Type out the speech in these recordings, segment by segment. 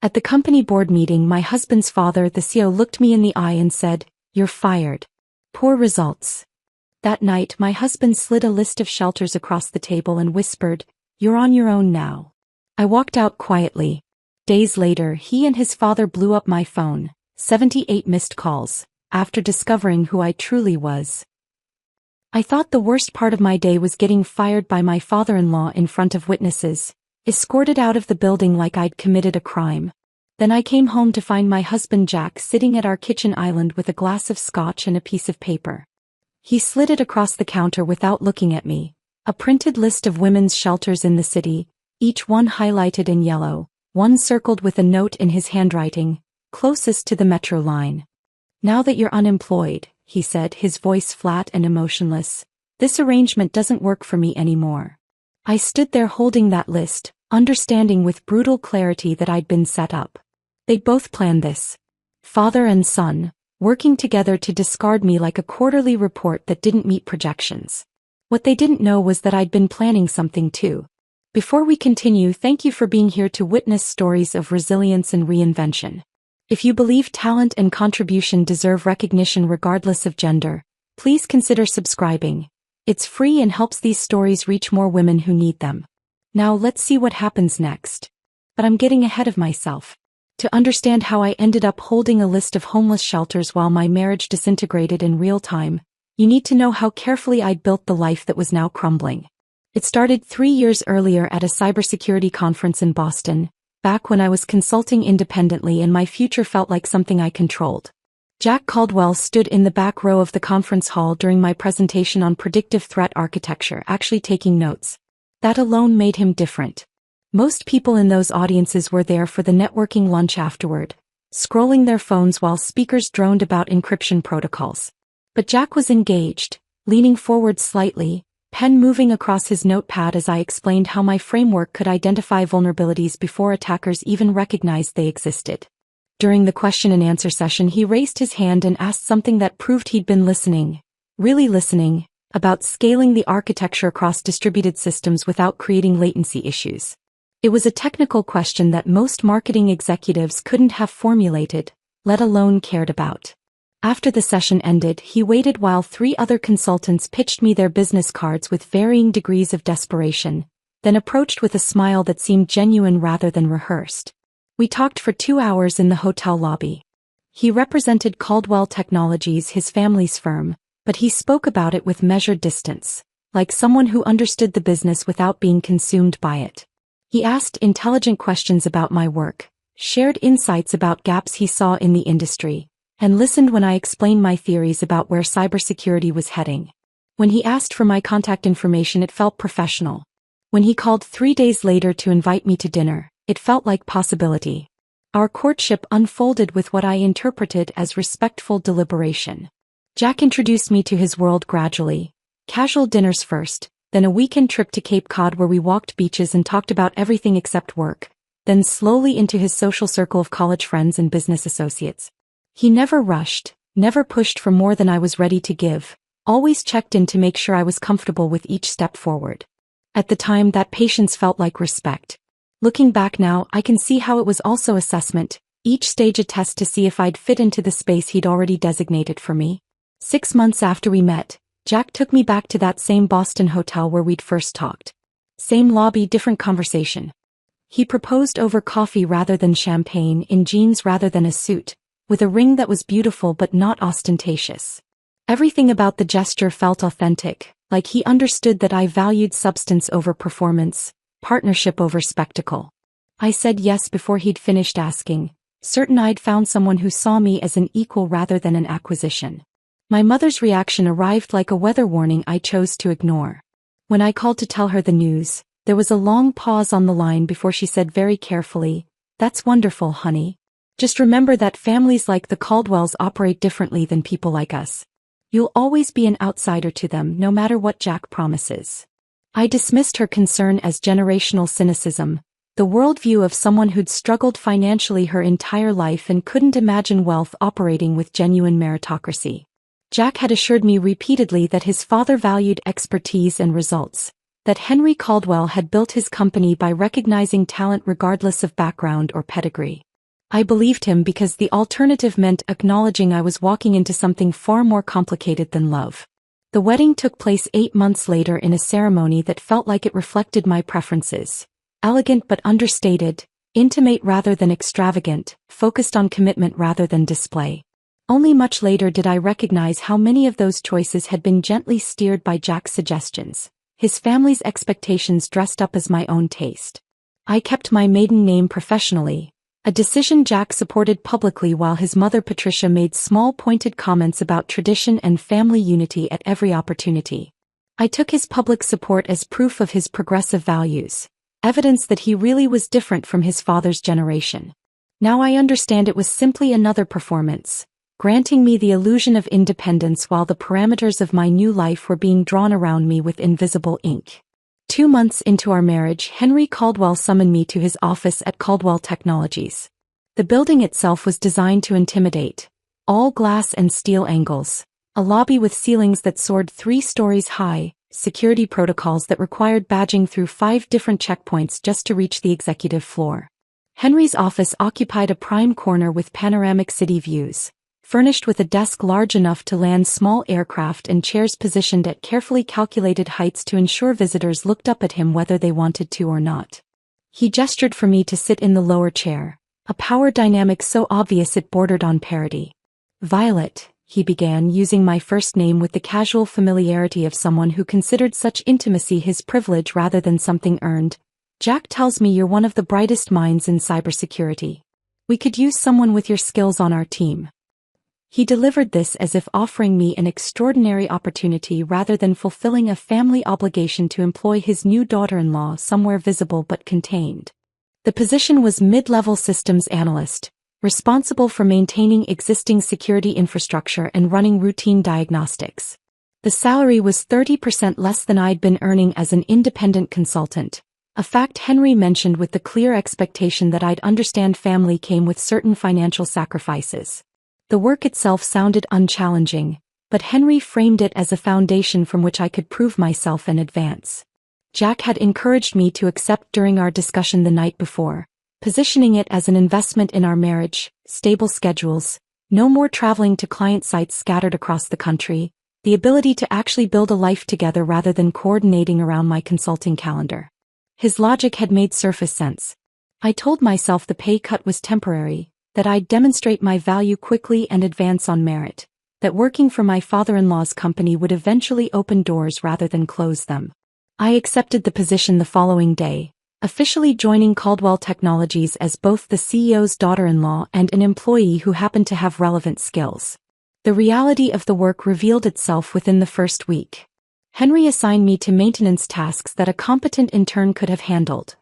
At the company board meeting, my husband's father, the CEO, looked me in the eye and said, "You're fired. Poor results." That night, my husband slid a list of shelters across the table and whispered, "You're on your own now." I walked out quietly. Days later, he and his father blew up my phone, 78 missed calls, after discovering who I truly was. I thought the worst part of my day was getting fired by my father-in-law in front of witnesses, escorted out of the building like I'd committed a crime. Then I came home to find my husband Jack sitting at our kitchen island with a glass of scotch and a piece of paper. He slid it across the counter without looking at me, a printed list of women's shelters in the city, each one highlighted in yellow, one circled with a note in his handwriting, "Closest to the metro line." "Now that you're unemployed," he said, his voice flat and emotionless, "this arrangement doesn't work for me anymore." I stood there holding that list, understanding with brutal clarity that I'd been set up. They'd both planned this. Father and son, working together to discard me like a quarterly report that didn't meet projections. What they didn't know was that I'd been planning something too. Before we continue, thank you for being here to witness stories of resilience and reinvention. If you believe talent and contribution deserve recognition regardless of gender, please consider subscribing. It's free and helps these stories reach more women who need them. Now let's see what happens next. But I'm getting ahead of myself. To understand how I ended up holding a list of homeless shelters while my marriage disintegrated in real time, you need to know how carefully I'd built the life that was now crumbling. It started 3 years earlier at a cybersecurity conference in Boston, back when I was consulting independently and my future felt like something I controlled. Jack Caldwell stood in the back row of the conference hall during my presentation on predictive threat architecture, actually taking notes. That alone made him different. Most people in those audiences were there for the networking lunch afterward, scrolling their phones while speakers droned about encryption protocols. But Jack was engaged, leaning forward slightly, pen moving across his notepad as I explained how my framework could identify vulnerabilities before attackers even recognized they existed. During the question and answer session, he raised his hand and asked something that proved he'd been listening, really listening, about scaling the architecture across distributed systems without creating latency issues. It was a technical question that most marketing executives couldn't have formulated, let alone cared about. After the session ended, he waited while 3 other consultants pitched me their business cards with varying degrees of desperation, then approached with a smile that seemed genuine rather than rehearsed. We talked for 2 hours in the hotel lobby. He represented Caldwell Technologies, his family's firm, but he spoke about it with measured distance, like someone who understood the business without being consumed by it. He asked intelligent questions about my work, shared insights about gaps he saw in the industry, and listened when I explained my theories about where cybersecurity was heading. When he asked for my contact information, it felt professional. When he called 3 days later to invite me to dinner, it felt like possibility. Our courtship unfolded with what I interpreted as respectful deliberation. Jack introduced me to his world gradually, casual dinners first, then a weekend trip to Cape Cod where we walked beaches and talked about everything except work, then slowly into his social circle of college friends and business associates. He never rushed, never pushed for more than I was ready to give, always checked in to make sure I was comfortable with each step forward. At the time, that patience felt like respect. Looking back now, I can see how it was also assessment, each stage a test to see if I'd fit into the space he'd already designated for me. 6 months after we met, Jack took me back to that same Boston hotel where we'd first talked. Same lobby, different conversation. He proposed over coffee rather than champagne, in jeans rather than a suit, with a ring that was beautiful but not ostentatious. Everything about the gesture felt authentic, like he understood that I valued substance over performance, partnership over spectacle. I said yes before he'd finished asking, certain I'd found someone who saw me as an equal rather than an acquisition. My mother's reaction arrived like a weather warning I chose to ignore. When I called to tell her the news, there was a long pause on the line before she said very carefully, "That's wonderful, honey. Just remember that families like the Caldwells operate differently than people like us. You'll always be an outsider to them no matter what Jack promises." I dismissed her concern as generational cynicism, the worldview of someone who'd struggled financially her entire life and couldn't imagine wealth operating with genuine meritocracy. Jack had assured me repeatedly that his father valued expertise and results, that Henry Caldwell had built his company by recognizing talent regardless of background or pedigree. I believed him because the alternative meant acknowledging I was walking into something far more complicated than love. The wedding took place 8 months later in a ceremony that felt like it reflected my preferences. Elegant but understated, intimate rather than extravagant, focused on commitment rather than display. Only much later did I recognize how many of those choices had been gently steered by Jack's suggestions, his family's expectations dressed up as my own taste. I kept my maiden name professionally, a decision Jack supported publicly while his mother Patricia made small pointed comments about tradition and family unity at every opportunity. I took his public support as proof of his progressive values, evidence that he really was different from his father's generation. Now I understand it was simply another performance, granting me the illusion of independence while the parameters of my new life were being drawn around me with invisible ink. 2 months into our marriage, Henry Caldwell summoned me to his office at Caldwell Technologies. The building itself was designed to intimidate. All glass and steel angles, a lobby with ceilings that soared 3 stories high, security protocols that required badging through 5 different checkpoints just to reach the executive floor. Henry's office occupied a prime corner with panoramic city views, furnished with a desk large enough to land small aircraft and chairs positioned at carefully calculated heights to ensure visitors looked up at him whether they wanted to or not. He gestured for me to sit in the lower chair, a power dynamic so obvious it bordered on parody. "Violet," he began, using my first name with the casual familiarity of someone who considered such intimacy his privilege rather than something earned. "Jack tells me you're one of the brightest minds in cybersecurity. We could use someone with your skills on our team." He delivered this as if offering me an extraordinary opportunity rather than fulfilling a family obligation to employ his new daughter-in-law somewhere visible but contained. The position was mid-level systems analyst, responsible for maintaining existing security infrastructure and running routine diagnostics. The salary was 30% less than I'd been earning as an independent consultant, a fact Henry mentioned with the clear expectation that I'd understand family came with certain financial sacrifices. The work itself sounded unchallenging, but Henry framed it as a foundation from which I could prove myself and advance. Jack had encouraged me to accept during our discussion the night before, positioning it as an investment in our marriage, stable schedules, no more traveling to client sites scattered across the country, the ability to actually build a life together rather than coordinating around my consulting calendar. His logic had made surface sense. I told myself the pay cut was temporary, that I'd demonstrate my value quickly and advance on merit, that working for my father-in-law's company would eventually open doors rather than close them. I accepted the position the following day, officially joining Caldwell Technologies as both the CEO's daughter-in-law and an employee who happened to have relevant skills. The reality of the work revealed itself within the first week. Henry assigned me to maintenance tasks that a competent intern could have handled.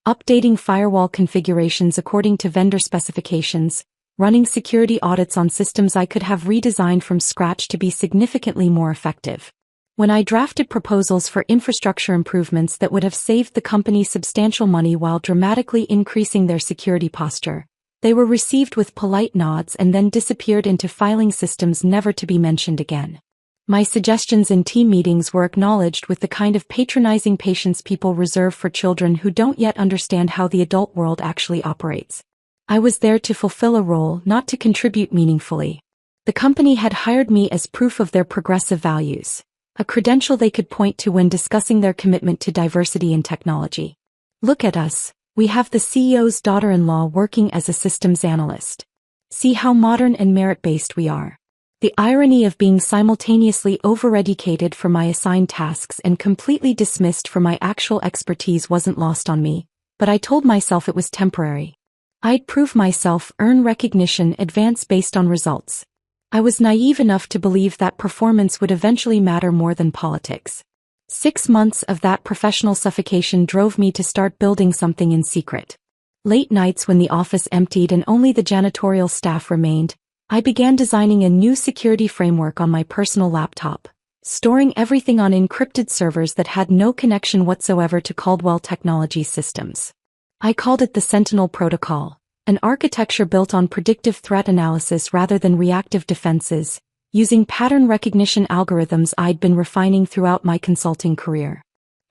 Updating firewall configurations according to vendor specifications, running security audits on systems I could have redesigned from scratch to be significantly more effective. When I drafted proposals for infrastructure improvements that would have saved the company substantial money while dramatically increasing their security posture, they were received with polite nods and then disappeared into filing systems never to be mentioned again. My suggestions in team meetings were acknowledged with the kind of patronizing patience people reserve for children who don't yet understand how the adult world actually operates. I was there to fulfill a role, not to contribute meaningfully. The company had hired me as proof of their progressive values, a credential they could point to when discussing their commitment to diversity in technology. "Look at us, we have the CEO's daughter-in-law working as a systems analyst. See how modern and merit-based we are." The irony of being simultaneously over-educated for my assigned tasks and completely dismissed for my actual expertise wasn't lost on me, but I told myself it was temporary. I'd prove myself, earn recognition, advance based on results. I was naive enough to believe that performance would eventually matter more than politics. 6 months of that professional suffocation drove me to start building something in secret. Late nights when the office emptied and only the janitorial staff remained, I began designing a new security framework on my personal laptop, storing everything on encrypted servers that had no connection whatsoever to Caldwell Technologies systems. I called it the Sentinel Protocol, an architecture built on predictive threat analysis rather than reactive defenses, using pattern recognition algorithms I'd been refining throughout my consulting career.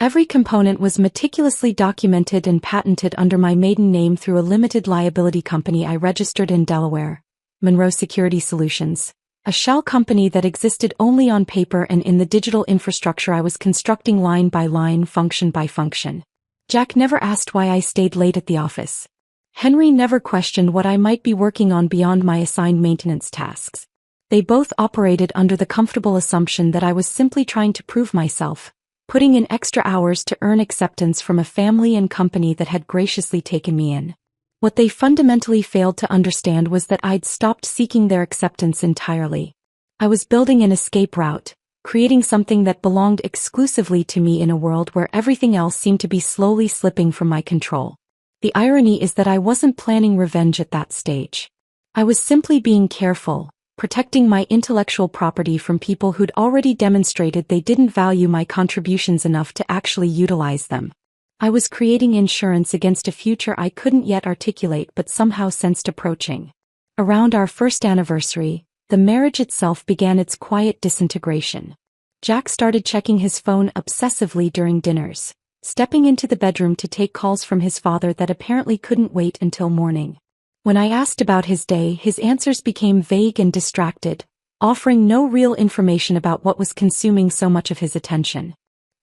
Every component was meticulously documented and patented under my maiden name through a limited liability company I registered in Delaware, Monroe Security Solutions, a shell company that existed only on paper and in the digital infrastructure I was constructing line by line, function by function. Jack never asked why I stayed late at the office. Henry never questioned what I might be working on beyond my assigned maintenance tasks. They both operated under the comfortable assumption that I was simply trying to prove myself, putting in extra hours to earn acceptance from a family and company that had graciously taken me in. What they fundamentally failed to understand was that I'd stopped seeking their acceptance entirely. I was building an escape route, creating something that belonged exclusively to me in a world where everything else seemed to be slowly slipping from my control. The irony is that I wasn't planning revenge at that stage. I was simply being careful, protecting my intellectual property from people who'd already demonstrated they didn't value my contributions enough to actually utilize them. I was creating insurance against a future I couldn't yet articulate but somehow sensed approaching. Around our first anniversary, the marriage itself began its quiet disintegration. Jack started checking his phone obsessively during dinners, stepping into the bedroom to take calls from his father that apparently couldn't wait until morning. When I asked about his day, his answers became vague and distracted, offering no real information about what was consuming so much of his attention.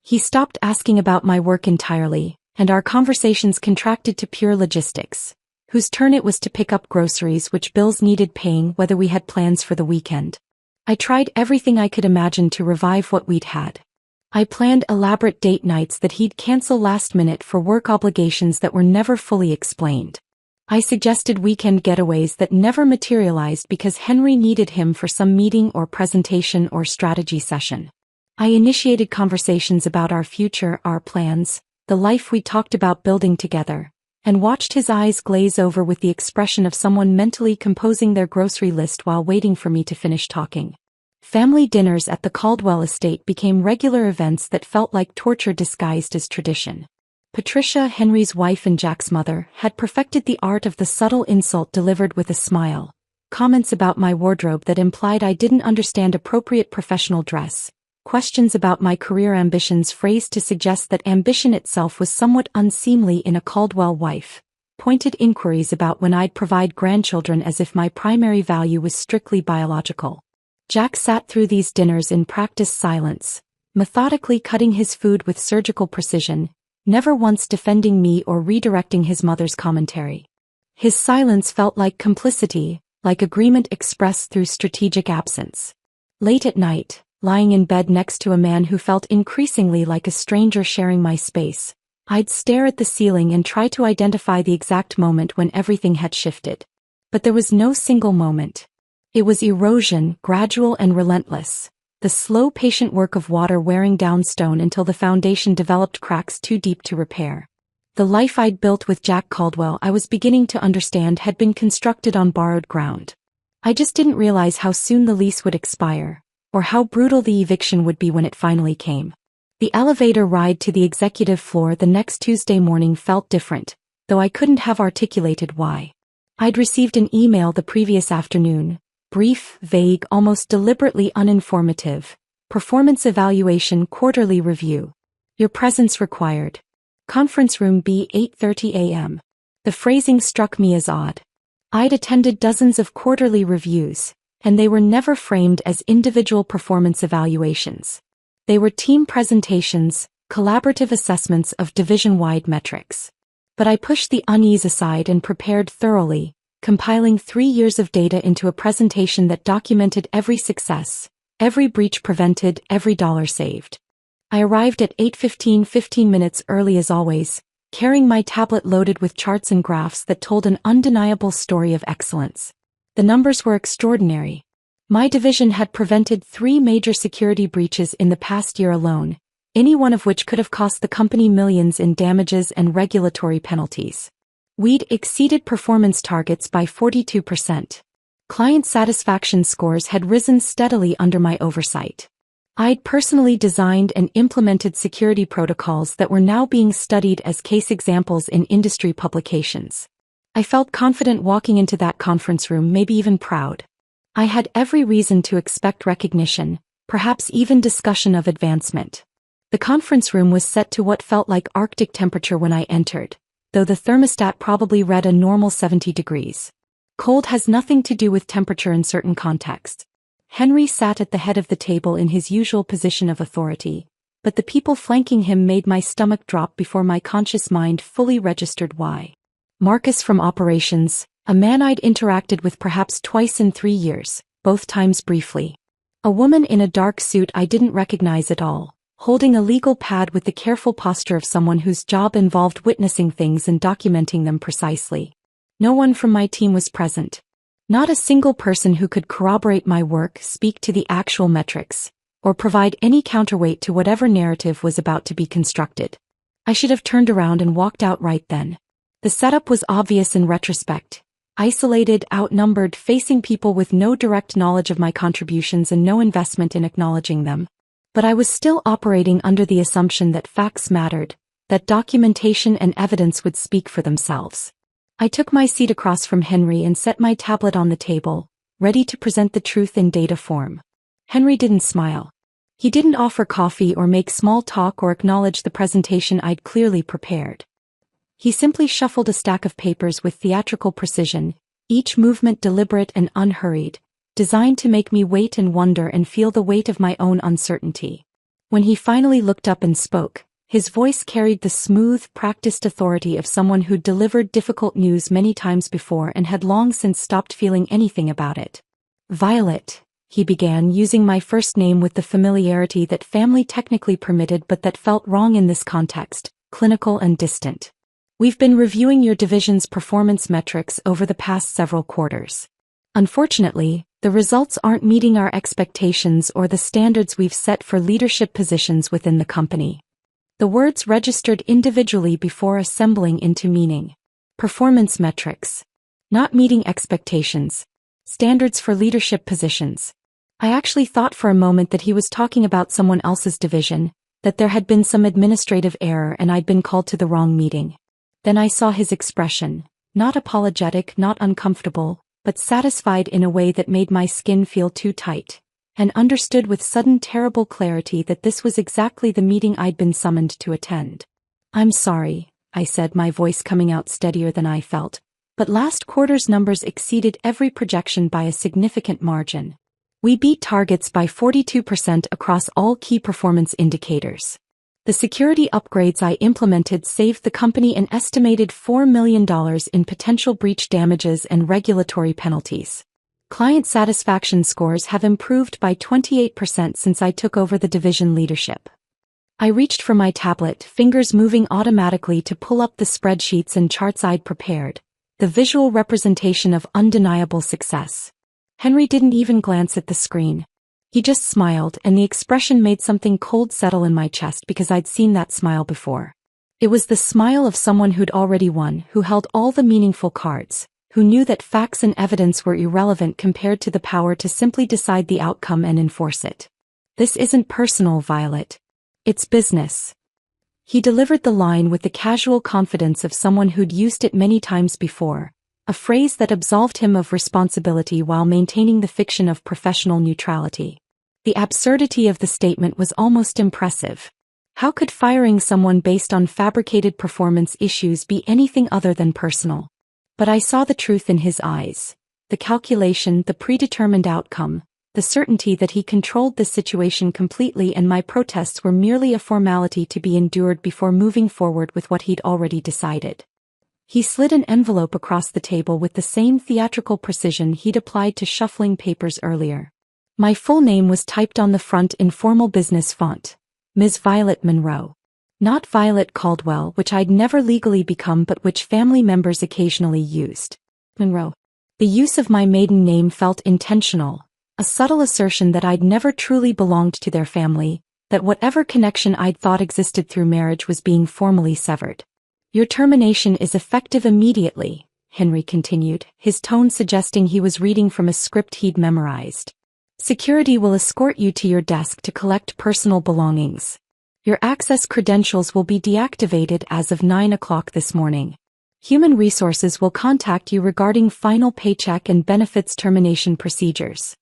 He stopped asking about my work entirely, and our conversations contracted to pure logistics, whose turn it was to pick up groceries, which bills needed paying, whether we had plans for the weekend. I tried everything I could imagine to revive what we'd had. I planned elaborate date nights that he'd cancel last minute for work obligations that were never fully explained. I suggested weekend getaways that never materialized because Henry needed him for some meeting or presentation or strategy session. I initiated conversations about our future, our plans, the life we talked about building together, and watched his eyes glaze over with the expression of someone mentally composing their grocery list while waiting for me to finish talking. Family dinners at the Caldwell estate became regular events that felt like torture disguised as tradition. Patricia, Henry's wife and Jack's mother, had perfected the art of the subtle insult delivered with a smile, comments about my wardrobe that implied I didn't understand appropriate professional dress, questions about my career ambitions phrased to suggest that ambition itself was somewhat unseemly in a Caldwell wife, pointed inquiries about when I'd provide grandchildren as if my primary value was strictly biological. Jack sat through these dinners in practiced silence, methodically cutting his food with surgical precision, never once defending me or redirecting his mother's commentary. His silence felt like complicity, like agreement expressed through strategic absence. Late at night, lying in bed next to a man who felt increasingly like a stranger sharing my space, I'd stare at the ceiling and try to identify the exact moment when everything had shifted. But there was no single moment. It was erosion, gradual and relentless. The slow, patient work of water wearing down stone until the foundation developed cracks too deep to repair. The life I'd built with Jack Caldwell, I was beginning to understand, had been constructed on borrowed ground. I just didn't realize how soon the lease would expire, or how brutal the eviction would be when it finally came. The elevator ride to the executive floor the next Tuesday morning felt different, though I couldn't have articulated why. I'd received an email the previous afternoon. Brief, vague, almost deliberately uninformative. Performance evaluation quarterly review. Your presence required. Conference room B, 8:30 a.m. The phrasing struck me as odd. I'd attended dozens of quarterly reviews, and they were never framed as individual performance evaluations. They were team presentations, collaborative assessments of division-wide metrics. But I pushed the unease aside and prepared thoroughly, compiling 3 years of data into a presentation that documented every success, every breach prevented, every dollar saved. I arrived at 8:15, 15 minutes early as always, carrying my tablet loaded with charts and graphs that told an undeniable story of excellence. The numbers were extraordinary. My division had prevented 3 major security breaches in the past year alone, any one of which could have cost the company millions in damages and regulatory penalties. We'd exceeded performance targets by 42%. Client satisfaction scores had risen steadily under my oversight. I'd personally designed and implemented security protocols that were now being studied as case examples in industry publications. I felt confident walking into that conference room, maybe even proud. I had every reason to expect recognition, perhaps even discussion of advancement. The conference room was set to what felt like Arctic temperature when I entered, though the thermostat probably read a normal 70 degrees. Cold has nothing to do with temperature in certain contexts. Henry sat at the head of the table in his usual position of authority, but the people flanking him made my stomach drop before my conscious mind fully registered why. Marcus from operations, a man I'd interacted with perhaps twice in 3 years, both times briefly. A woman in a dark suit I didn't recognize at all, holding a legal pad with the careful posture of someone whose job involved witnessing things and documenting them precisely. No one from my team was present. Not a single person who could corroborate my work, speak to the actual metrics, or provide any counterweight to whatever narrative was about to be constructed. I should have turned around and walked out right then. The setup was obvious in retrospect. Isolated, outnumbered, facing people with no direct knowledge of my contributions and no investment in acknowledging them. But I was still operating under the assumption that facts mattered, that documentation and evidence would speak for themselves. I took my seat across from Henry and set my tablet on the table, ready to present the truth in data form. Henry didn't smile. He didn't offer coffee or make small talk or acknowledge the presentation I'd clearly prepared. He simply shuffled a stack of papers with theatrical precision, each movement deliberate and unhurried, designed to make me wait and wonder and feel the weight of my own uncertainty. When he finally looked up and spoke, his voice carried the smooth, practiced authority of someone who'd delivered difficult news many times before and had long since stopped feeling anything about it. "Violet," he began, using my first name with the familiarity that family technically permitted but that felt wrong in this context, clinical and distant. "We've been reviewing your division's performance metrics over the past several quarters. Unfortunately, the results aren't meeting our expectations or the standards we've set for leadership positions within the company." The words registered individually before assembling into meaning. Performance metrics. Not meeting expectations. Standards for leadership positions. I actually thought for a moment that he was talking about someone else's division, that there had been some administrative error and I'd been called to the wrong meeting. Then I saw his expression, not apologetic, not uncomfortable, but satisfied in a way that made my skin feel too tight, and understood with sudden terrible clarity that this was exactly the meeting I'd been summoned to attend. "I'm sorry," I said, my voice coming out steadier than I felt, "but last quarter's numbers exceeded every projection by a significant margin. We beat targets by 42% across all key performance indicators. The security upgrades I implemented saved the company an estimated $4 million in potential breach damages and regulatory penalties. Client satisfaction scores have improved by 28% since I took over the division leadership." I reached for my tablet, fingers moving automatically to pull up the spreadsheets and charts I'd prepared, the visual representation of undeniable success. Henry didn't even glance at the screen. He just smiled, and the expression made something cold settle in my chest because I'd seen that smile before. It was the smile of someone who'd already won, who held all the meaningful cards, who knew that facts and evidence were irrelevant compared to the power to simply decide the outcome and enforce it. "This isn't personal, Violet. It's business." He delivered the line with the casual confidence of someone who'd used it many times before, a phrase that absolved him of responsibility while maintaining the fiction of professional neutrality. The absurdity of the statement was almost impressive. How could firing someone based on fabricated performance issues be anything other than personal? But I saw the truth in his eyes, the calculation, the predetermined outcome, the certainty that he controlled the situation completely, and my protests were merely a formality to be endured before moving forward with what he'd already decided. He slid an envelope across the table with the same theatrical precision he'd applied to shuffling papers earlier. My full name was typed on the front in formal business font, Ms. Violet Monroe. Not Violet Caldwell, which I'd never legally become but which family members occasionally used. Monroe. The use of my maiden name felt intentional, a subtle assertion that I'd never truly belonged to their family, that whatever connection I'd thought existed through marriage was being formally severed. "Your termination is effective immediately," Henry continued, his tone suggesting he was reading from a script he'd memorized. "Security will escort you to your desk to collect personal belongings. Your access credentials will be deactivated as of 9 o'clock this morning. Human Resources will contact you regarding final paycheck and benefits termination procedures."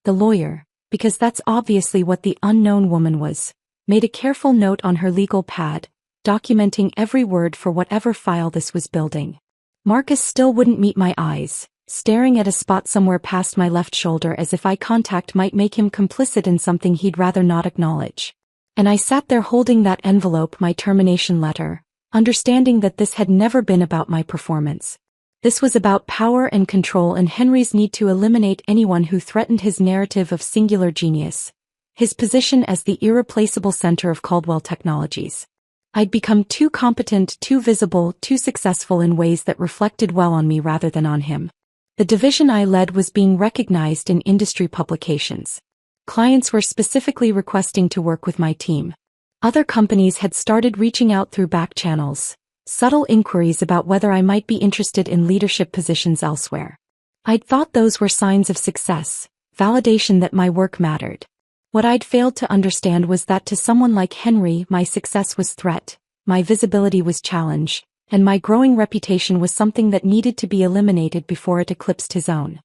The lawyer, because that's obviously what the unknown woman was, made a careful note on her legal pad, documenting every word for whatever file this was building. Marcus still wouldn't meet my eyes, staring at a spot somewhere past my left shoulder as if eye contact might make him complicit in something he'd rather not acknowledge. And I sat there holding that envelope, my termination letter, understanding that this had never been about my performance. This was about power and control and Henry's need to eliminate anyone who threatened his narrative of singular genius, his position as the irreplaceable center of Caldwell Technologies. I'd become too competent, too visible, too successful in ways that reflected well on me rather than on him. The division I led was being recognized in industry publications. Clients were specifically requesting to work with my team. Other companies had started reaching out through back channels, subtle inquiries about whether I might be interested in leadership positions elsewhere. I'd thought those were signs of success, validation that my work mattered. What I'd failed to understand was that to someone like Henry, my success was threat, my visibility was challenge, and my growing reputation was something that needed to be eliminated before it eclipsed his own.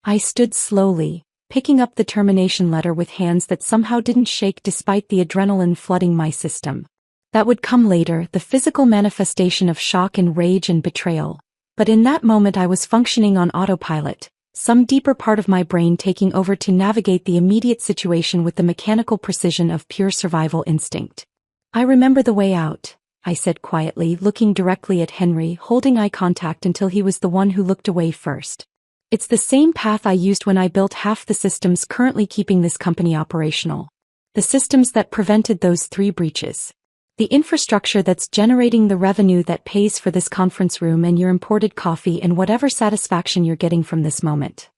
I stood slowly, picking up the termination letter with hands that somehow didn't shake despite the adrenaline flooding my system. That would come later, the physical manifestation of shock and rage and betrayal. But in that moment I was functioning on autopilot, some deeper part of my brain taking over to navigate the immediate situation with the mechanical precision of pure survival instinct. I remember the way out, I said quietly, looking directly at Henry, holding eye contact until he was the one who looked away first. It's the same path I used when I built half the systems currently keeping this company operational. The systems that prevented those 3 breaches. The infrastructure that's generating the revenue that pays for this conference room and your imported coffee and whatever satisfaction you're getting from this moment.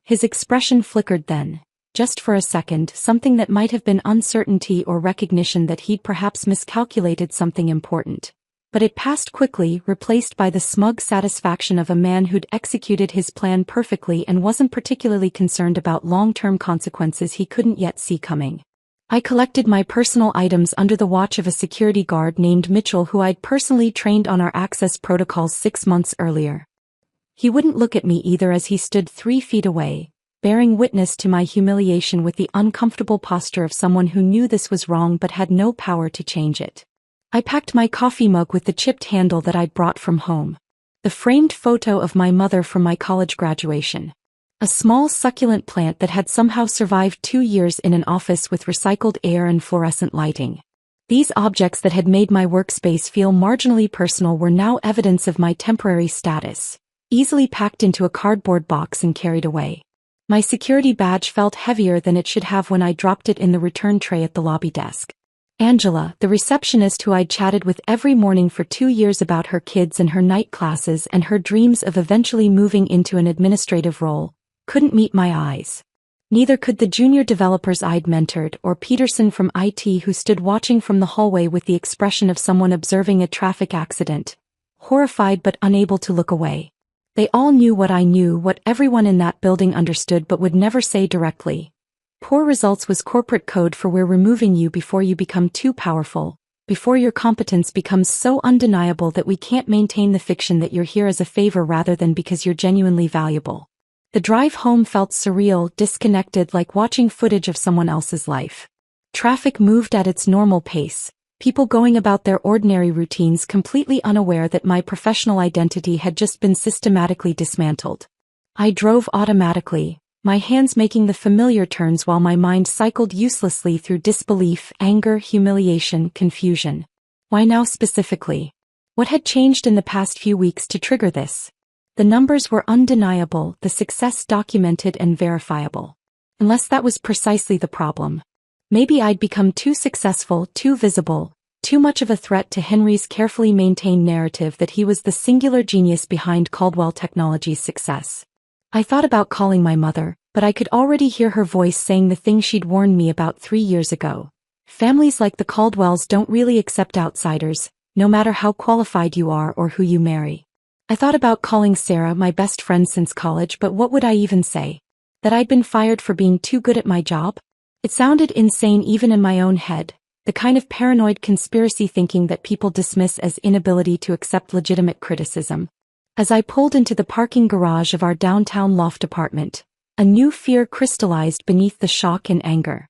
His expression flickered then, just for a second, something that might have been uncertainty or recognition that he'd perhaps miscalculated something important. But it passed quickly, replaced by the smug satisfaction of a man who'd executed his plan perfectly and wasn't particularly concerned about long-term consequences he couldn't yet see coming. I collected my personal items under the watch of a security guard named Mitchell who I'd personally trained on our access protocols 6 months earlier. He wouldn't look at me either as he stood 3 feet away, bearing witness to my humiliation with the uncomfortable posture of someone who knew this was wrong but had no power to change it. I packed my coffee mug with the chipped handle that I'd brought from home. The framed photo of my mother from my college graduation. A small succulent plant that had somehow survived 2 years in an office with recycled air and fluorescent lighting. These objects that had made my workspace feel marginally personal were now evidence of my temporary status, easily packed into a cardboard box and carried away. My security badge felt heavier than it should have when I dropped it in the return tray at the lobby desk. Angela, the receptionist who I'd chatted with every morning for 2 years about her kids and her night classes and her dreams of eventually moving into an administrative role, couldn't meet my eyes. Neither could the junior developers I'd mentored or Peterson from IT who stood watching from the hallway with the expression of someone observing a traffic accident, horrified but unable to look away. They all knew what I knew, what everyone in that building understood but would never say directly. Poor results was corporate code for we're removing you before you become too powerful, before your competence becomes so undeniable that we can't maintain the fiction that you're here as a favor rather than because you're genuinely valuable. The drive home felt surreal, disconnected, like watching footage of someone else's life. Traffic moved at its normal pace, people going about their ordinary routines completely unaware that my professional identity had just been systematically dismantled. I drove automatically, my hands making the familiar turns while my mind cycled uselessly through disbelief, anger, humiliation, confusion. Why now specifically? What had changed in the past few weeks to trigger this? The numbers were undeniable, the success documented and verifiable. Unless that was precisely the problem. Maybe I'd become too successful, too visible, too much of a threat to Henry's carefully maintained narrative that he was the singular genius behind Caldwell Technologies' success. I thought about calling my mother, but I could already hear her voice saying the thing she'd warned me about 3 years ago. Families like the Caldwells don't really accept outsiders, no matter how qualified you are or who you marry. I thought about calling Sarah, my best friend since college, but what would I even say? That I'd been fired for being too good at my job? It sounded insane even in my own head, the kind of paranoid conspiracy thinking that people dismiss as inability to accept legitimate criticism. As I pulled into the parking garage of our downtown loft apartment, a new fear crystallized beneath the shock and anger.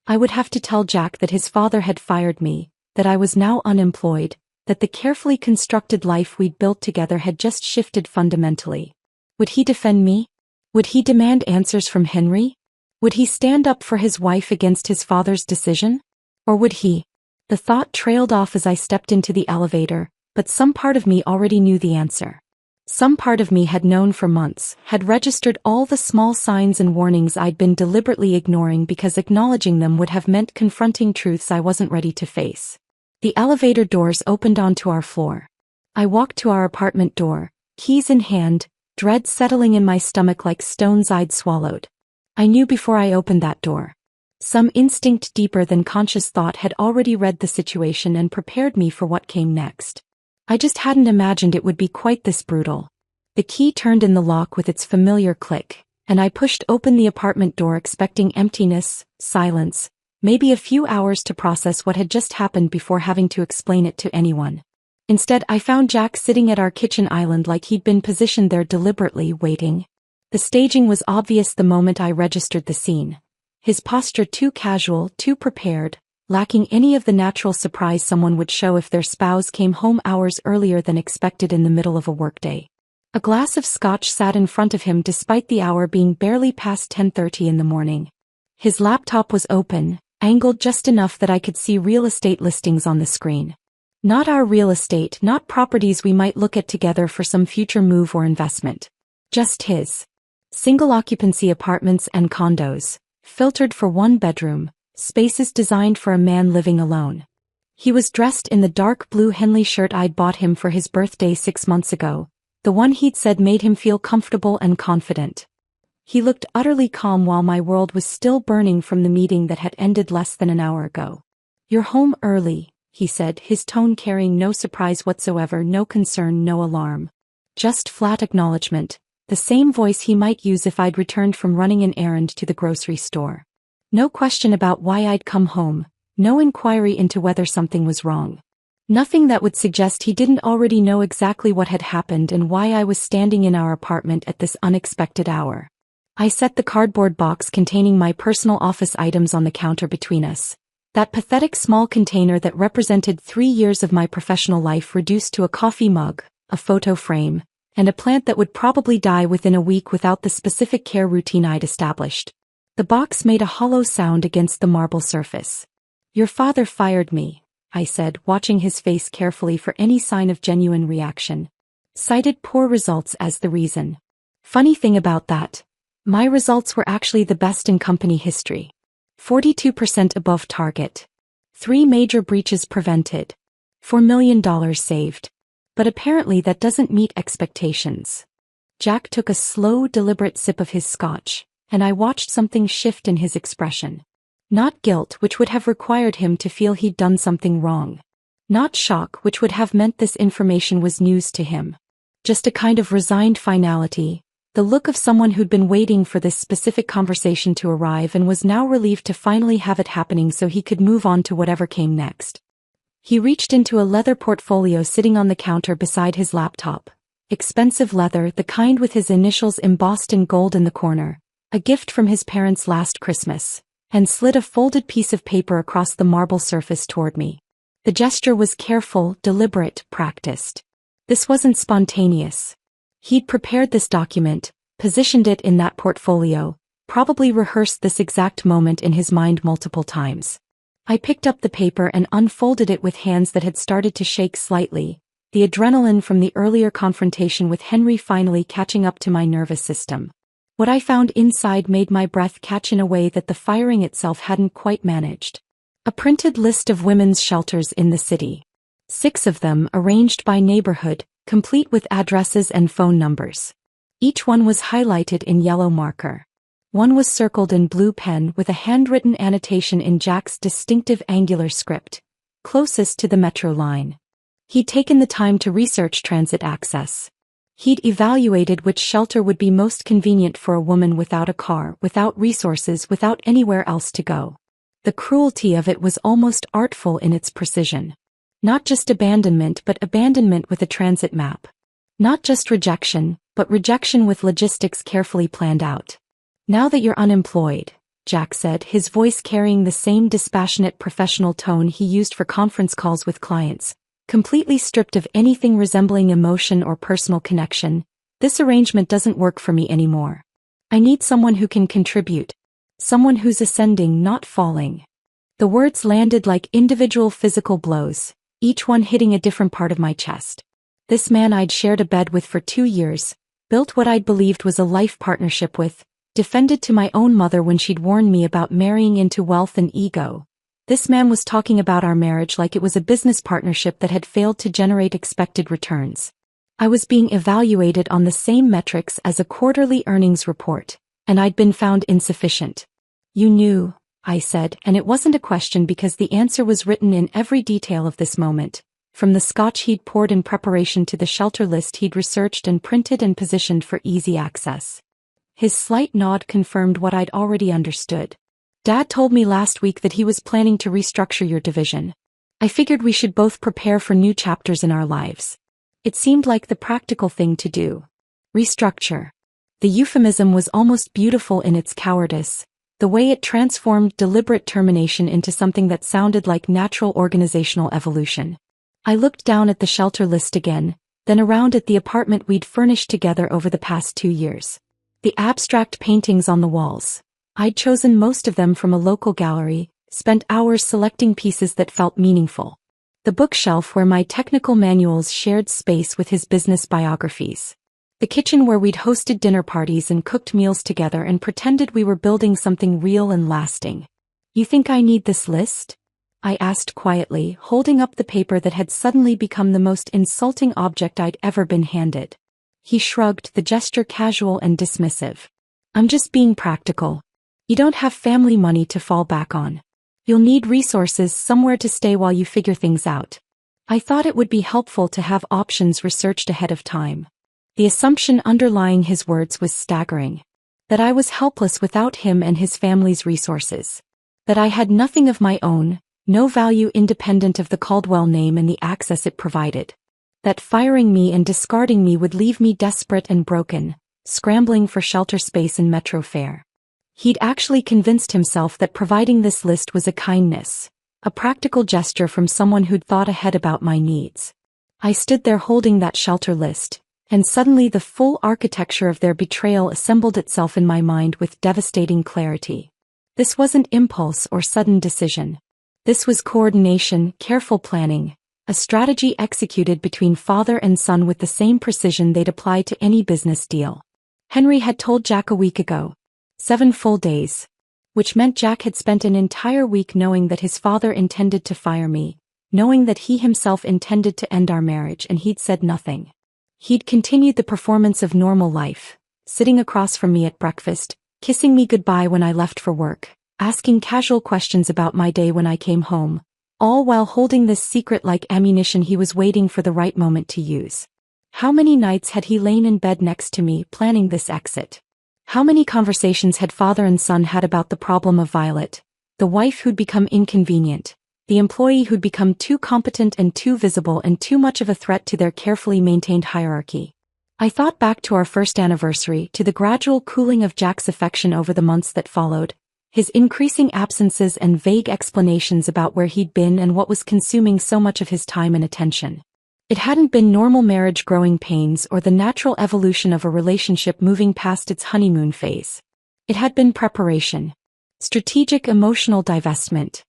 I would have to tell Jack that his father had fired me, that I was now unemployed, that the carefully constructed life we'd built together had just shifted fundamentally. Would he defend me? Would he demand answers from Henry? Would he stand up for his wife against his father's decision? Or would he? The thought trailed off as I stepped into the elevator, but some part of me already knew the answer. Some part of me had known for months, had registered all the small signs and warnings I'd been deliberately ignoring because acknowledging them would have meant confronting truths I wasn't ready to face. The elevator doors opened onto our floor. I walked to our apartment door, keys in hand, dread settling in my stomach like stones I'd swallowed. I knew before I opened that door. Some instinct deeper than conscious thought had already read the situation and prepared me for what came next. I just hadn't imagined it would be quite this brutal. The key turned in the lock with its familiar click, and I pushed open the apartment door expecting emptiness, silence, maybe a few hours to process what had just happened before having to explain it to anyone. Instead, I found Jack sitting at our kitchen island like he'd been positioned there deliberately, waiting. The staging was obvious the moment I registered the scene. His posture too casual, too prepared, lacking any of the natural surprise someone would show if their spouse came home hours earlier than expected in the middle of a workday. A glass of scotch sat in front of him despite the hour being barely past 10:30 in the morning. His laptop was open, angled just enough that I could see real estate listings on the screen. Not our real estate, not properties we might look at together for some future move or investment. Just his. Single occupancy apartments and condos, filtered for one bedroom, spaces designed for a man living alone. He was dressed in the dark blue Henley shirt I'd bought him for his birthday 6 months ago, the one he'd said made him feel comfortable and confident. He looked utterly calm while my world was still burning from the meeting that had ended less than an hour ago. "You're home early," he said, his tone carrying no surprise whatsoever, no concern, no alarm. Just flat acknowledgement, the same voice he might use if I'd returned from running an errand to the grocery store. No question about why I'd come home, no inquiry into whether something was wrong. Nothing that would suggest he didn't already know exactly what had happened and why I was standing in our apartment at this unexpected hour. I set the cardboard box containing my personal office items on the counter between us. That pathetic small container that represented 3 years of my professional life reduced to a coffee mug, a photo frame, and a plant that would probably die within a week without the specific care routine I'd established. The box made a hollow sound against the marble surface. "Your father fired me," I said, watching his face carefully for any sign of genuine reaction. "Cited poor results as the reason. Funny thing about that, my results were actually the best in company history. 42% above target. 3 major breaches prevented. $4 million saved. But apparently that doesn't meet expectations." Jack took a slow, deliberate sip of his scotch, and I watched something shift in his expression. Not guilt, which would have required him to feel he'd done something wrong. Not shock, which would have meant this information was news to him. Just a kind of resigned finality, the look of someone who'd been waiting for this specific conversation to arrive and was now relieved to finally have it happening so he could move on to whatever came next. He reached into a leather portfolio sitting on the counter beside his laptop. Expensive leather, the kind with his initials embossed in gold in the corner, a gift from his parents last Christmas, and slid a folded piece of paper across the marble surface toward me. The gesture was careful, deliberate, practiced. This wasn't spontaneous. He'd prepared this document, positioned it in that portfolio, probably rehearsed this exact moment in his mind multiple times. I picked up the paper and unfolded it with hands that had started to shake slightly, the adrenaline from the earlier confrontation with Henry finally catching up to my nervous system. What I found inside made my breath catch in a way that the firing itself hadn't quite managed. A printed list of women's shelters in the city. 6 of them arranged by neighborhood, complete with addresses and phone numbers. Each one was highlighted in yellow marker. One was circled in blue pen with a handwritten annotation in Jack's distinctive angular script, closest to the metro line. He'd taken the time to research transit access. He'd evaluated which shelter would be most convenient for a woman without a car, without resources, without anywhere else to go. The cruelty of it was almost artful in its precision. Not just abandonment, but abandonment with a transit map. Not just rejection, but rejection with logistics carefully planned out. "Now that you're unemployed," Jack said, his voice carrying the same dispassionate professional tone he used for conference calls with clients. Completely stripped of anything resembling emotion or personal connection, this arrangement doesn't work for me anymore. I need someone who can contribute. Someone who's ascending, not falling. The words landed like individual physical blows, each one hitting a different part of my chest. This man I'd shared a bed with for 2 years, built what I'd believed was a life partnership with, defended to my own mother when she'd warned me about marrying into wealth and ego. This man was talking about our marriage like it was a business partnership that had failed to generate expected returns. I was being evaluated on the same metrics as a quarterly earnings report, and I'd been found insufficient. You knew, I said, and it wasn't a question because the answer was written in every detail of this moment, from the scotch he'd poured in preparation to the shelter list he'd researched and printed and positioned for easy access. His slight nod confirmed what I'd already understood. Dad told me last week that he was planning to restructure your division. I figured we should both prepare for new chapters in our lives. It seemed like the practical thing to do. Restructure. The euphemism was almost beautiful in its cowardice, the way it transformed deliberate termination into something that sounded like natural organizational evolution. I looked down at the shelter list again, then around at the apartment we'd furnished together over the past 2 years. The abstract paintings on the walls. I'd chosen most of them from a local gallery, spent hours selecting pieces that felt meaningful. The bookshelf where my technical manuals shared space with his business biographies. The kitchen where we'd hosted dinner parties and cooked meals together and pretended we were building something real and lasting. You think I need this list? I asked quietly, holding up the paper that had suddenly become the most insulting object I'd ever been handed. He shrugged, the gesture casual and dismissive. I'm just being practical. You don't have family money to fall back on. You'll need resources, somewhere to stay while you figure things out. I thought it would be helpful to have options researched ahead of time. The assumption underlying his words was staggering. That I was helpless without him and his family's resources. That I had nothing of my own, no value independent of the Caldwell name and the access it provided. That firing me and discarding me would leave me desperate and broken, scrambling for shelter space and metro fare. He'd actually convinced himself that providing this list was a kindness, a practical gesture from someone who'd thought ahead about my needs. I stood there holding that shelter list, and suddenly the full architecture of their betrayal assembled itself in my mind with devastating clarity. This wasn't impulse or sudden decision. This was coordination, careful planning, a strategy executed between father and son with the same precision they'd apply to any business deal. Henry had told Jack a week ago. 7 full days. Which meant Jack had spent an entire week knowing that his father intended to fire me, knowing that he himself intended to end our marriage, and he'd said nothing. He'd continued the performance of normal life, sitting across from me at breakfast, kissing me goodbye when I left for work, asking casual questions about my day when I came home, all while holding this secret like ammunition he was waiting for the right moment to use. How many nights had he lain in bed next to me planning this exit? How many conversations had father and son had about the problem of Violet, the wife who'd become inconvenient, the employee who'd become too competent and too visible and too much of a threat to their carefully maintained hierarchy? I thought back to our first anniversary, to the gradual cooling of Jack's affection over the months that followed, his increasing absences and vague explanations about where he'd been and what was consuming so much of his time and attention. It hadn't been normal marriage growing pains or the natural evolution of a relationship moving past its honeymoon phase. It had been preparation. Strategic emotional divestment.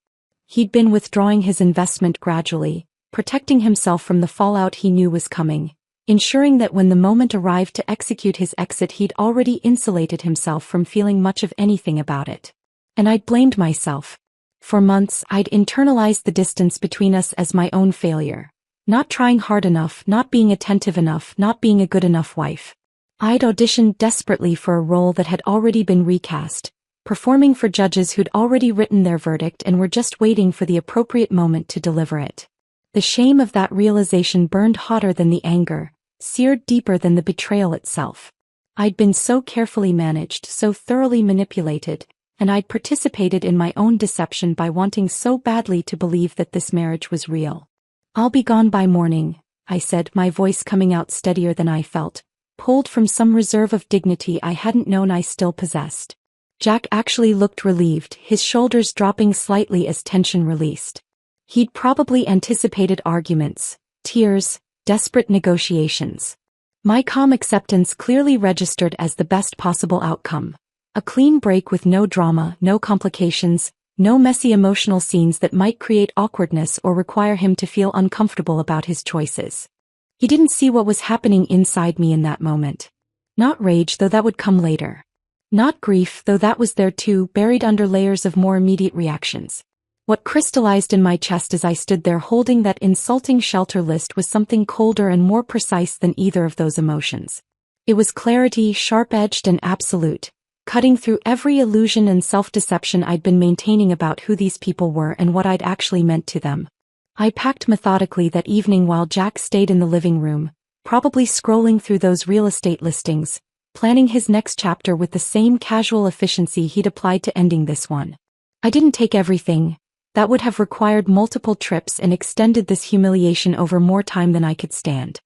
He'd been withdrawing his investment gradually, protecting himself from the fallout he knew was coming, ensuring that when the moment arrived to execute his exit he'd already insulated himself from feeling much of anything about it. And I'd blamed myself. For months I'd internalized the distance between us as my own failure. Not trying hard enough, not being attentive enough, not being a good enough wife. I'd auditioned desperately for a role that had already been recast, performing for judges who'd already written their verdict and were just waiting for the appropriate moment to deliver it. The shame of that realization burned hotter than the anger, seared deeper than the betrayal itself. I'd been so carefully managed, so thoroughly manipulated, and I'd participated in my own deception by wanting so badly to believe that this marriage was real. I'll be gone by morning, I said, my voice coming out steadier than I felt, pulled from some reserve of dignity I hadn't known I still possessed. Jack actually looked relieved, his shoulders dropping slightly as tension released. He'd probably anticipated arguments, tears, desperate negotiations. My calm acceptance clearly registered as the best possible outcome. A clean break with no drama, no complications, no messy emotional scenes that might create awkwardness or require him to feel uncomfortable about his choices. He didn't see what was happening inside me in that moment. Not rage, though that would come later. Not grief, though that was there too, buried under layers of more immediate reactions. What crystallized in my chest as I stood there holding that insulting shelter list was something colder and more precise than either of those emotions. It was clarity, sharp-edged and absolute, cutting through every illusion and self-deception I'd been maintaining about who these people were and what I'd actually meant to them. I packed methodically that evening while Jack stayed in the living room, probably scrolling through those real estate listings, planning his next chapter with the same casual efficiency he'd applied to ending this one. I didn't take everything. That would have required multiple trips and extended this humiliation over more time than I could stand.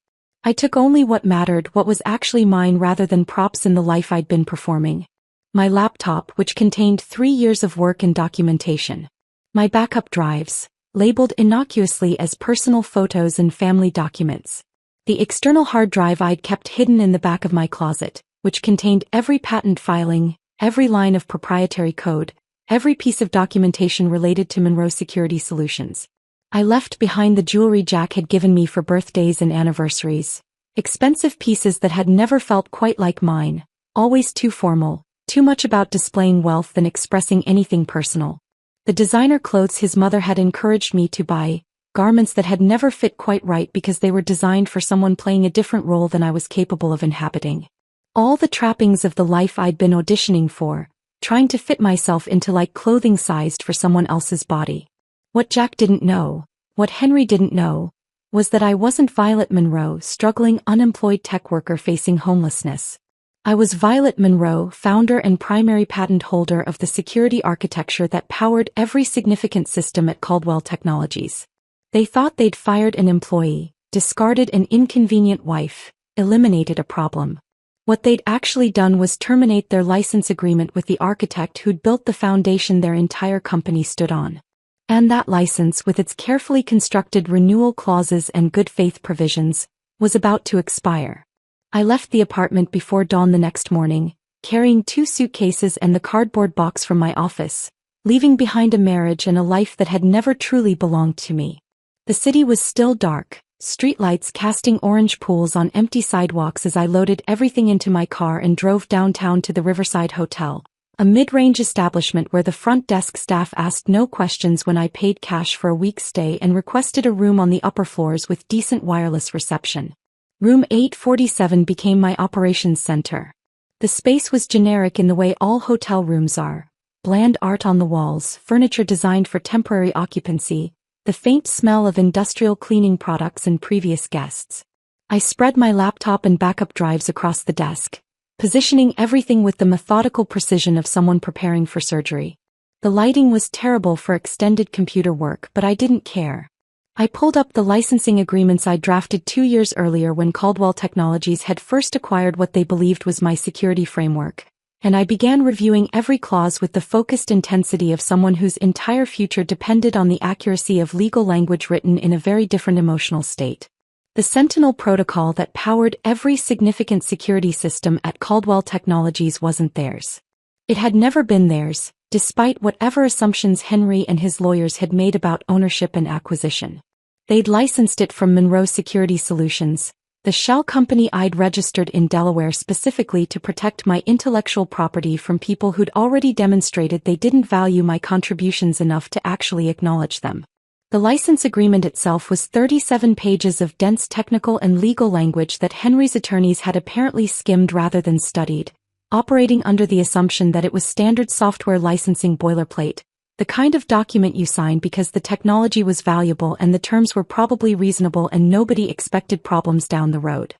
I took only what mattered, what was actually mine rather than props in the life I'd been performing. My laptop, which contained 3 years of work and documentation. My backup drives, labeled innocuously as personal photos and family documents. The external hard drive I'd kept hidden in the back of my closet, which contained every patent filing, every line of proprietary code, every piece of documentation related to Monroe Security Solutions. I left behind the jewelry Jack had given me for birthdays and anniversaries. Expensive pieces that had never felt quite like mine, always too formal, too much about displaying wealth than expressing anything personal. The designer clothes his mother had encouraged me to buy, garments that had never fit quite right because they were designed for someone playing a different role than I was capable of inhabiting. All the trappings of the life I'd been auditioning for, trying to fit myself into like clothing sized for someone else's body. What Jack didn't know, what Henry didn't know, was that I wasn't Violet Monroe, struggling unemployed tech worker facing homelessness. I was Violet Monroe, founder and primary patent holder of the security architecture that powered every significant system at Caldwell Technologies. They thought they'd fired an employee, discarded an inconvenient wife, eliminated a problem. What they'd actually done was terminate their license agreement with the architect who'd built the foundation their entire company stood on. And that license, with its carefully constructed renewal clauses and good faith provisions, was about to expire. I left the apartment before dawn the next morning, carrying 2 suitcases and the cardboard box from my office, leaving behind a marriage and a life that had never truly belonged to me. The city was still dark, streetlights casting orange pools on empty sidewalks as I loaded everything into my car and drove downtown to the Riverside Hotel, a mid-range establishment where the front desk staff asked no questions when I paid cash for a week's stay and requested a room on the upper floors with decent wireless reception. Room 847 became my operations center. The space was generic in the way all hotel rooms are. Bland art on the walls, furniture designed for temporary occupancy, the faint smell of industrial cleaning products and previous guests. I spread my laptop and backup drives across the desk, positioning everything with the methodical precision of someone preparing for surgery. The lighting was terrible for extended computer work, but I didn't care. I pulled up the licensing agreements I drafted 2 years earlier when Caldwell Technologies had first acquired what they believed was my security framework, and I began reviewing every clause with the focused intensity of someone whose entire future depended on the accuracy of legal language written in a very different emotional state. The Sentinel protocol that powered every significant security system at Caldwell Technologies wasn't theirs. It had never been theirs, despite whatever assumptions Henry and his lawyers had made about ownership and acquisition. They'd licensed it from Monroe Security Solutions, the shell company I'd registered in Delaware specifically to protect my intellectual property from people who'd already demonstrated they didn't value my contributions enough to actually acknowledge them. The license agreement itself was 37 pages of dense technical and legal language that Henry's attorneys had apparently skimmed rather than studied, operating under the assumption that it was standard software licensing boilerplate, the kind of document you sign because the technology was valuable and the terms were probably reasonable and nobody expected problems down the road.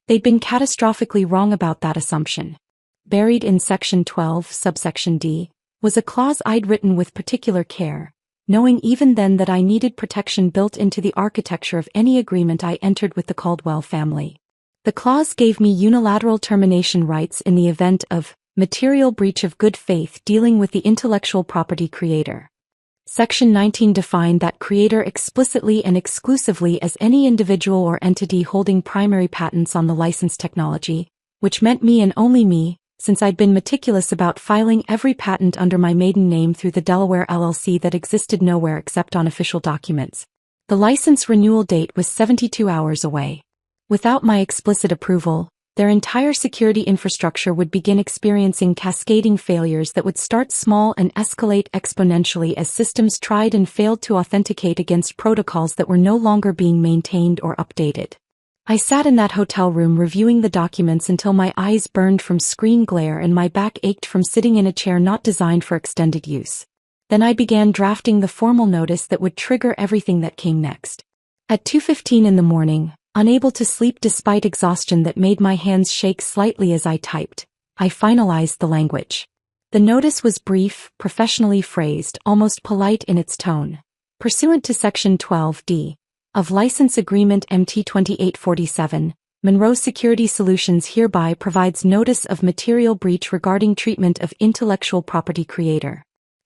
They'd been catastrophically wrong about that assumption. Buried in Section 12, subsection D, was a clause I'd written with particular care, knowing even then that I needed protection built into the architecture of any agreement I entered with the Caldwell family. The clause gave me unilateral termination rights in the event of Material breach of good faith dealing with the intellectual property creator. Section 19 defined that creator explicitly and exclusively as any individual or entity holding primary patents on the licensed technology, which meant me and only me, since I'd been meticulous about filing every patent under my maiden name through the Delaware LLC that existed nowhere except on official documents. The license renewal date was 72 hours away. Without my explicit approval, their entire security infrastructure would begin experiencing cascading failures that would start small and escalate exponentially as systems tried and failed to authenticate against protocols that were no longer being maintained or updated. I sat in that hotel room reviewing the documents until my eyes burned from screen glare and my back ached from sitting in a chair not designed for extended use. Then I began drafting the formal notice that would trigger everything that came next. At 2:15 in the morning, unable to sleep despite exhaustion that made my hands shake slightly as I typed, I finalized the language. The notice was brief, professionally phrased, almost polite in its tone. Pursuant to Section 12D of License Agreement MT 2847, Monroe Security Solutions hereby provides notice of material breach regarding treatment of intellectual property creator.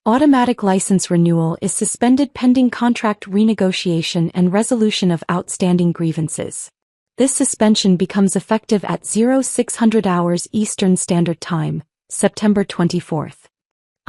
Automatic license renewal is suspended pending contract renegotiation and resolution of outstanding grievances. This suspension becomes effective at 0600 hours Eastern Standard Time, September 24th.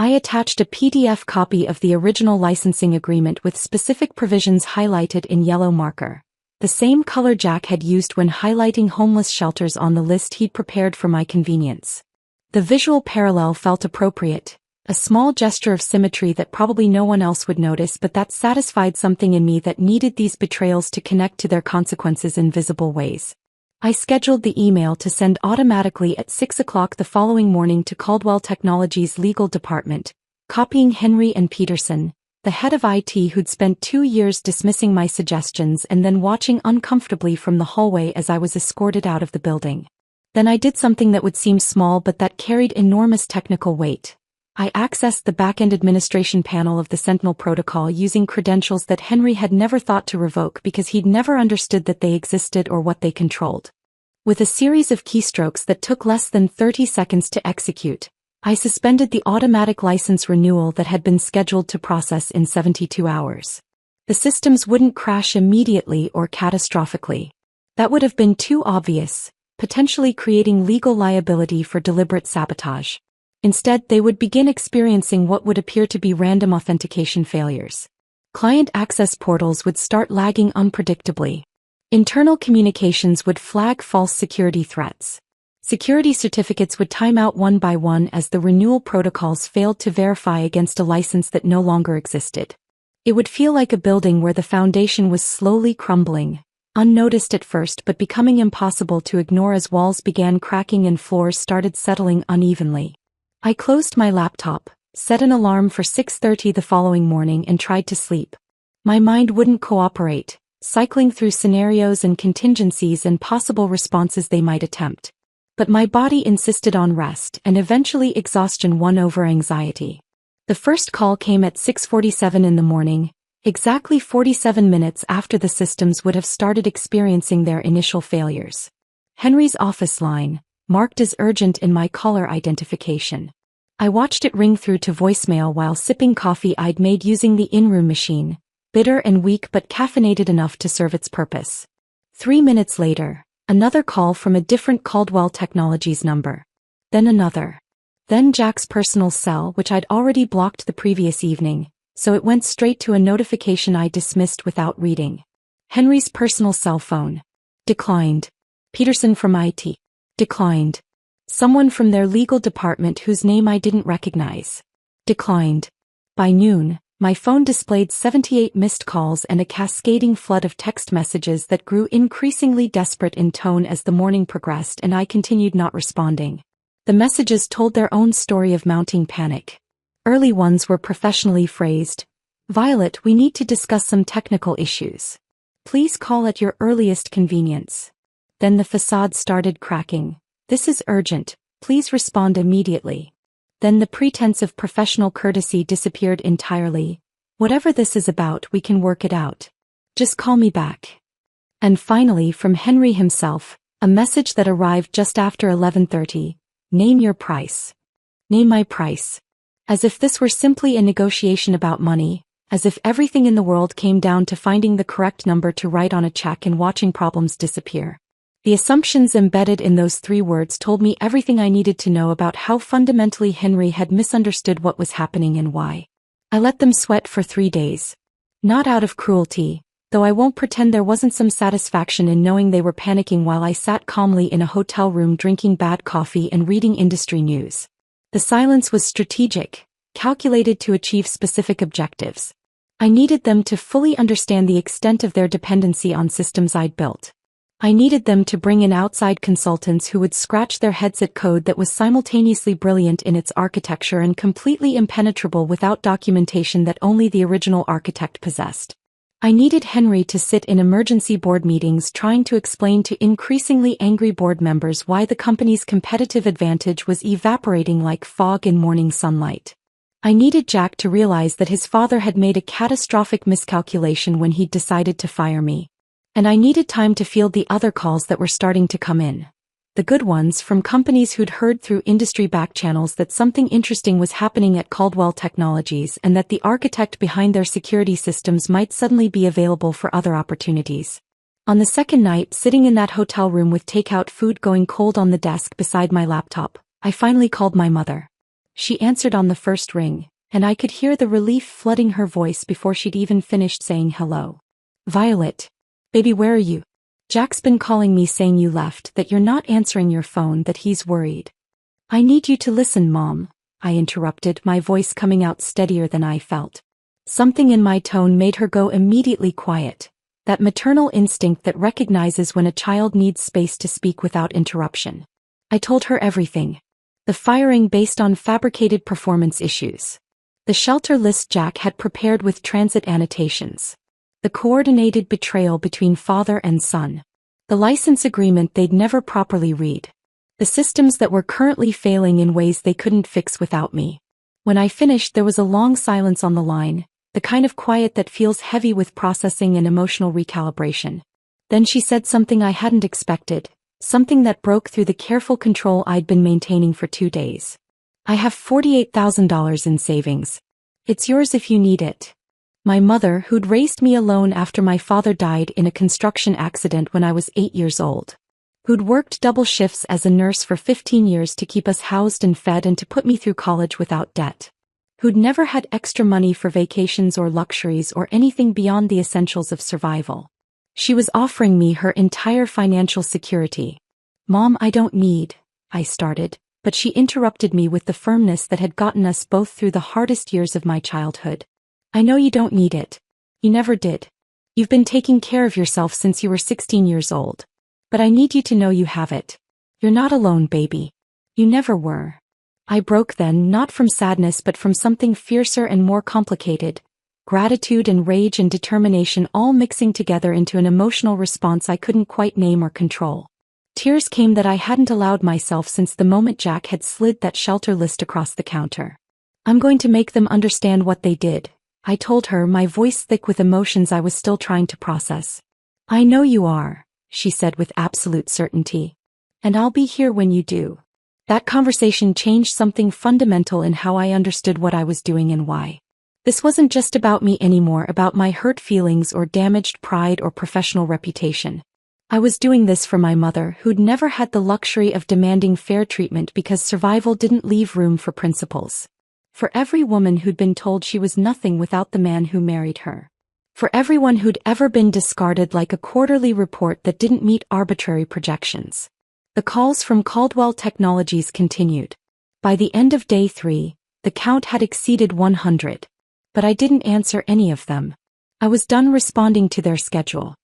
I attached a PDF copy of the original licensing agreement with specific provisions highlighted in yellow marker, the same color Jack had used when highlighting homeless shelters on the list he'd prepared for my convenience. The visual parallel felt appropriate. A small gesture of symmetry that probably no one else would notice, but that satisfied something in me that needed these betrayals to connect to their consequences in visible ways. I scheduled the email to send automatically at 6 o'clock the following morning to Caldwell Technologies' legal department, copying Henry and Peterson, the head of IT who'd spent 2 years dismissing my suggestions and then watching uncomfortably from the hallway as I was escorted out of the building. Then I did something that would seem small but that carried enormous technical weight. I accessed the back-end administration panel of the Sentinel protocol using credentials that Henry had never thought to revoke because he'd never understood that they existed or what they controlled. With a series of keystrokes that took less than 30 seconds to execute, I suspended the automatic license renewal that had been scheduled to process in 72 hours. The systems wouldn't crash immediately or catastrophically. That would have been too obvious, potentially creating legal liability for deliberate sabotage. Instead, they would begin experiencing what would appear to be random authentication failures. Client access portals would start lagging unpredictably. Internal communications would flag false security threats. Security certificates would time out one by one as the renewal protocols failed to verify against a license that no longer existed. It would feel like a building where the foundation was slowly crumbling, unnoticed at first but becoming impossible to ignore as walls began cracking and floors started settling unevenly. I closed my laptop, set an alarm for 6:30 the following morning and tried to sleep. My mind wouldn't cooperate, cycling through scenarios and contingencies and possible responses they might attempt. But my body insisted on rest and eventually exhaustion won over anxiety. The first call came at 6:47 in the morning, exactly 47 minutes after the systems would have started experiencing their initial failures. Henry's office line, marked as urgent in my caller identification. I watched it ring through to voicemail while sipping coffee I'd made using the in-room machine, bitter and weak but caffeinated enough to serve its purpose. 3 minutes later, another call from a different Caldwell Technologies number. Then another. Then Jack's personal cell, which I'd already blocked the previous evening, so it went straight to a notification I dismissed without reading. Henry's personal cell phone. Declined. Peterson from IT. Declined. Someone from their legal department whose name I didn't recognize. Declined. By noon, my phone displayed 78 missed calls and a cascading flood of text messages that grew increasingly desperate in tone as the morning progressed and I continued not responding. The messages told their own story of mounting panic. Early ones were professionally phrased. "Violet, we need to discuss some technical issues. Please call at your earliest convenience." Then the facade started cracking. "This is urgent, please respond immediately." Then the pretense of professional courtesy disappeared entirely. "Whatever this is about, we can work it out. Just call me back." And finally from Henry himself, a message that arrived just after 11:30. "Name your price." Name my price. As if this were simply a negotiation about money, as if everything in the world came down to finding the correct number to write on a check and watching problems disappear. The assumptions embedded in those 3 words told me everything I needed to know about how fundamentally Henry had misunderstood what was happening and why. I let them sweat for 3 days. Not out of cruelty, though I won't pretend there wasn't some satisfaction in knowing they were panicking while I sat calmly in a hotel room drinking bad coffee and reading industry news. The silence was strategic, calculated to achieve specific objectives. I needed them to fully understand the extent of their dependency on systems I'd built. I needed them to bring in outside consultants who would scratch their heads at code that was simultaneously brilliant in its architecture and completely impenetrable without documentation that only the original architect possessed. I needed Henry to sit in emergency board meetings trying to explain to increasingly angry board members why the company's competitive advantage was evaporating like fog in morning sunlight. I needed Jack to realize that his father had made a catastrophic miscalculation when he'd decided to fire me. And I needed time to field the other calls that were starting to come in. The good ones from companies who'd heard through industry back channels that something interesting was happening at Caldwell Technologies and that the architect behind their security systems might suddenly be available for other opportunities. On the second night, sitting in that hotel room with takeout food going cold on the desk beside my laptop, I finally called my mother. She answered on the first ring, and I could hear the relief flooding her voice before she'd even finished saying hello. "Violet. Baby, where are you? Jack's been calling me saying you left, that you're not answering your phone, that he's worried." "I need you to listen, Mom," I interrupted, my voice coming out steadier than I felt. Something in my tone made her go immediately quiet, that maternal instinct that recognizes when a child needs space to speak without interruption. I told her everything. The firing based on fabricated performance issues. The shelter list Jack had prepared with transit annotations. The coordinated betrayal between father and son. The license agreement they'd never properly read. The systems that were currently failing in ways they couldn't fix without me. When I finished, there was a long silence on the line, the kind of quiet that feels heavy with processing and emotional recalibration. Then she said something I hadn't expected, something that broke through the careful control I'd been maintaining for 2 days. "I have $48,000 in savings. It's yours if you need it." My mother, who'd raised me alone after my father died in a construction accident when I was 8 years old. Who'd worked double shifts as a nurse for 15 years to keep us housed and fed and to put me through college without debt. Who'd never had extra money for vacations or luxuries or anything beyond the essentials of survival. She was offering me her entire financial security. "Mom, I don't need," I started, but she interrupted me with the firmness that had gotten us both through the hardest years of my childhood. "I know you don't need it. You never did. You've been taking care of yourself since you were 16 years old. But I need you to know you have it. You're not alone, baby. You never were." I broke then, not from sadness but from something fiercer and more complicated. Gratitude and rage and determination all mixing together into an emotional response I couldn't quite name or control. Tears came that I hadn't allowed myself since the moment Jack had slid that shelter list across the counter. "I'm going to make them understand what they did," I told her, my voice thick with emotions I was still trying to process. "I know you are," she said with absolute certainty. "And I'll be here when you do." That conversation changed something fundamental in how I understood what I was doing and why. This wasn't just about me anymore, about my hurt feelings or damaged pride or professional reputation. I was doing this for my mother, who'd never had the luxury of demanding fair treatment because survival didn't leave room for principles. For every woman who'd been told she was nothing without the man who married her. For everyone who'd ever been discarded like a quarterly report that didn't meet arbitrary projections. The calls from Caldwell Technologies continued. By the end of day 3, the count had exceeded 100. But I didn't answer any of them. I was done responding to their schedule.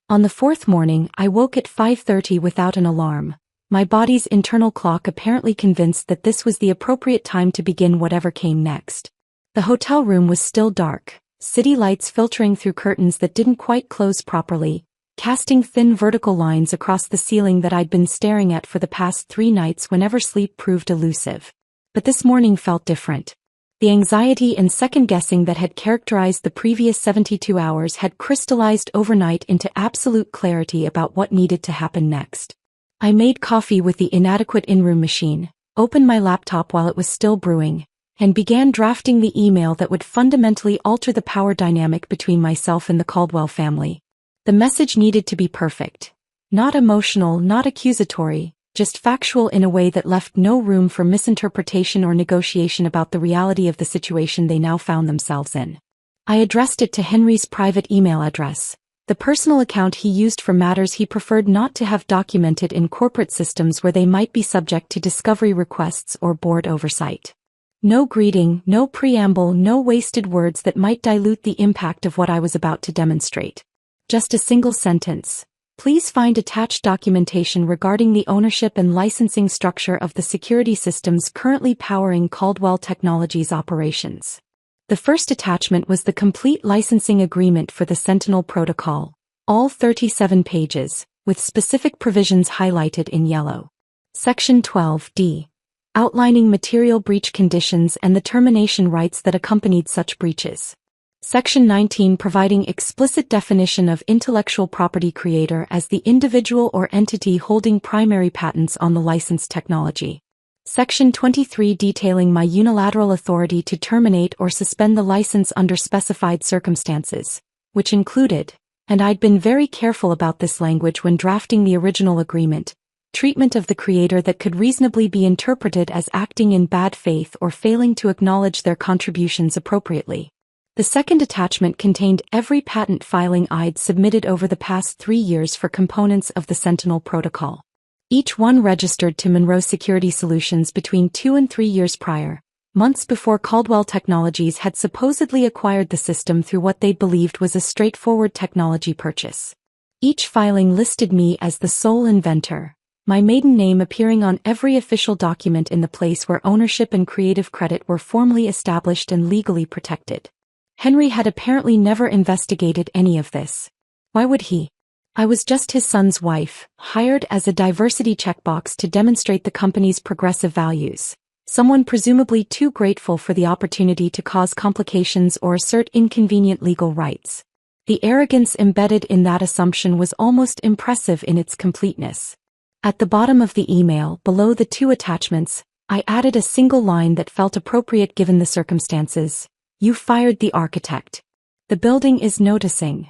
On the 4th morning, I woke at 5:30 without an alarm, my body's internal clock apparently convinced that this was the appropriate time to begin whatever came next. The hotel room was still dark, city lights filtering through curtains that didn't quite close properly, casting thin vertical lines across the ceiling that I'd been staring at for the past 3 nights whenever sleep proved elusive. But this morning felt different. The anxiety and second-guessing that had characterized the previous 72 hours had crystallized overnight into absolute clarity about what needed to happen next. I made coffee with the inadequate in-room machine, opened my laptop while it was still brewing, and began drafting the email that would fundamentally alter the power dynamic between myself and the Caldwell family. The message needed to be perfect. Not emotional, not accusatory, just factual in a way that left no room for misinterpretation or negotiation about the reality of the situation they now found themselves in. I addressed it to Henry's private email address, the personal account he used for matters he preferred not to have documented in corporate systems where they might be subject to discovery requests or board oversight. No greeting, no preamble, no wasted words that might dilute the impact of what I was about to demonstrate. Just a single sentence. Please find attached documentation regarding the ownership and licensing structure of the security systems currently powering Caldwell Technologies operations. The first attachment was the complete licensing agreement for the Sentinel Protocol, all 37 pages, with specific provisions highlighted in yellow. Section 12D. Outlining material breach conditions and the termination rights that accompanied such breaches. Section 19 providing explicit definition of intellectual property creator as the individual or entity holding primary patents on the licensed technology. Section 23 detailing my unilateral authority to terminate or suspend the license under specified circumstances, which included, and I'd been very careful about this language when drafting the original agreement, treatment of the creator that could reasonably be interpreted as acting in bad faith or failing to acknowledge their contributions appropriately. The second attachment contained every patent filing I'd submitted over the past 3 years for components of the Sentinel Protocol. Each one registered to Monroe Security Solutions between 2 and 3 years prior, months before Caldwell Technologies had supposedly acquired the system through what they believed was a straightforward technology purchase. Each filing listed me as the sole inventor, my maiden name appearing on every official document in the place where ownership and creative credit were formally established and legally protected. Henry had apparently never investigated any of this. Why would he? I was just his son's wife, hired as a diversity checkbox to demonstrate the company's progressive values, someone presumably too grateful for the opportunity to cause complications or assert inconvenient legal rights. The arrogance embedded in that assumption was almost impressive in its completeness. At the bottom of the email, below the 2 attachments, I added a single line that felt appropriate given the circumstances. You fired the architect. The building is noticing.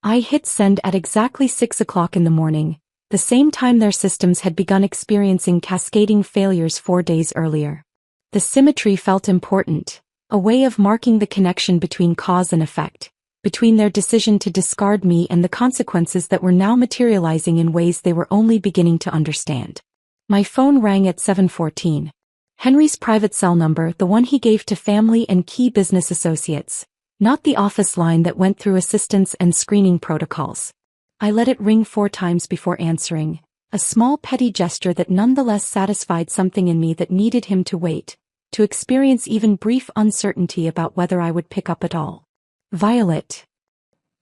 I hit send at exactly 6 o'clock in the morning, the same time their systems had begun experiencing cascading failures 4 days earlier. The symmetry felt important, a way of marking the connection between cause and effect, between their decision to discard me and the consequences that were now materializing in ways they were only beginning to understand. My phone rang at 7:14. Henry's private cell number, the one he gave to family and key business associates, not the office line that went through assistance and screening protocols. I let it ring 4 times before answering, a small petty gesture that nonetheless satisfied something in me that needed him to wait, to experience even brief uncertainty about whether I would pick up at all. Violet.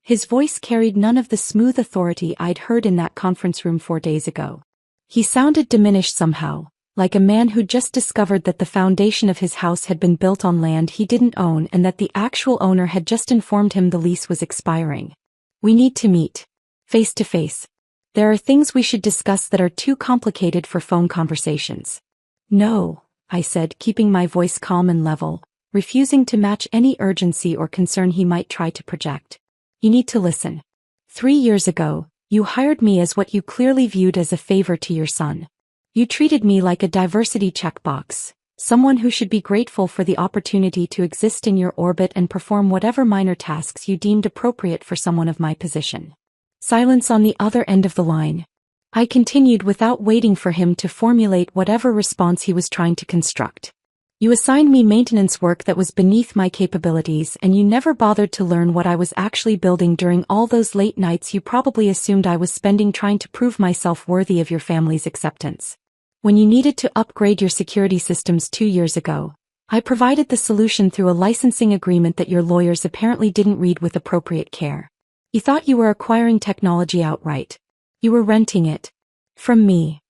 His voice carried none of the smooth authority I'd heard in that conference room 4 days ago. He sounded diminished somehow, like a man who'd just discovered that the foundation of his house had been built on land he didn't own and that the actual owner had just informed him the lease was expiring. We need to meet. Face to face. There are things we should discuss that are too complicated for phone conversations. No, I said, keeping my voice calm and level, refusing to match any urgency or concern he might try to project. You need to listen. 3 years ago, you hired me as what you clearly viewed as a favor to your son. You treated me like a diversity checkbox, someone who should be grateful for the opportunity to exist in your orbit and perform whatever minor tasks you deemed appropriate for someone of my position. Silence on the other end of the line. I continued without waiting for him to formulate whatever response he was trying to construct. You assigned me maintenance work that was beneath my capabilities, and you never bothered to learn what I was actually building during all those late nights you probably assumed I was spending trying to prove myself worthy of your family's acceptance. When you needed to upgrade your security systems 2 years ago, I provided the solution through a licensing agreement that your lawyers apparently didn't read with appropriate care. You thought you were acquiring technology outright. You were renting it. From me.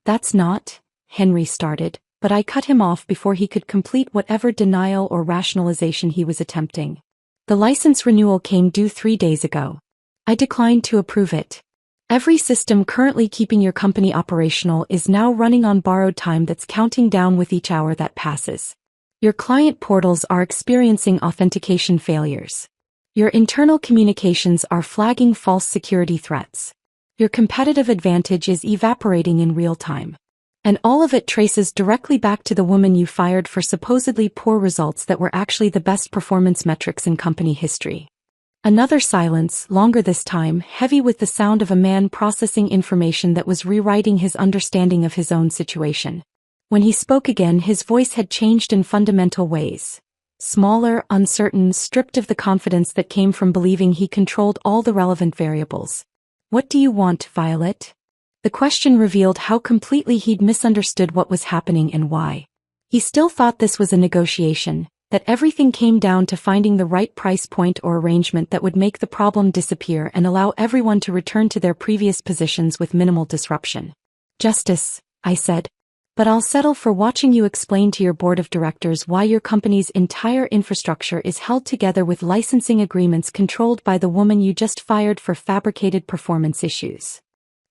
That's not, Henry started, but I cut him off before he could complete whatever denial or rationalization he was attempting. The license renewal came due 3 days ago. I declined to approve it. Every system currently keeping your company operational is now running on borrowed time that's counting down with each hour that passes. Your client portals are experiencing authentication failures. Your internal communications are flagging false security threats. Your competitive advantage is evaporating in real time. And all of it traces directly back to the woman you fired for supposedly poor results that were actually the best performance metrics in company history. Another silence, longer this time, heavy with the sound of a man processing information that was rewriting his understanding of his own situation. When he spoke again, his voice had changed in fundamental ways. Smaller, uncertain, stripped of the confidence that came from believing he controlled all the relevant variables. "What do you want, Violet?" The question revealed how completely he'd misunderstood what was happening and why. He still thought this was a negotiation, that everything came down to finding the right price point or arrangement that would make the problem disappear and allow everyone to return to their previous positions with minimal disruption. "Justice," I said. "But I'll settle for watching you explain to your board of directors why your company's entire infrastructure is held together with licensing agreements controlled by the woman you just fired for fabricated performance issues."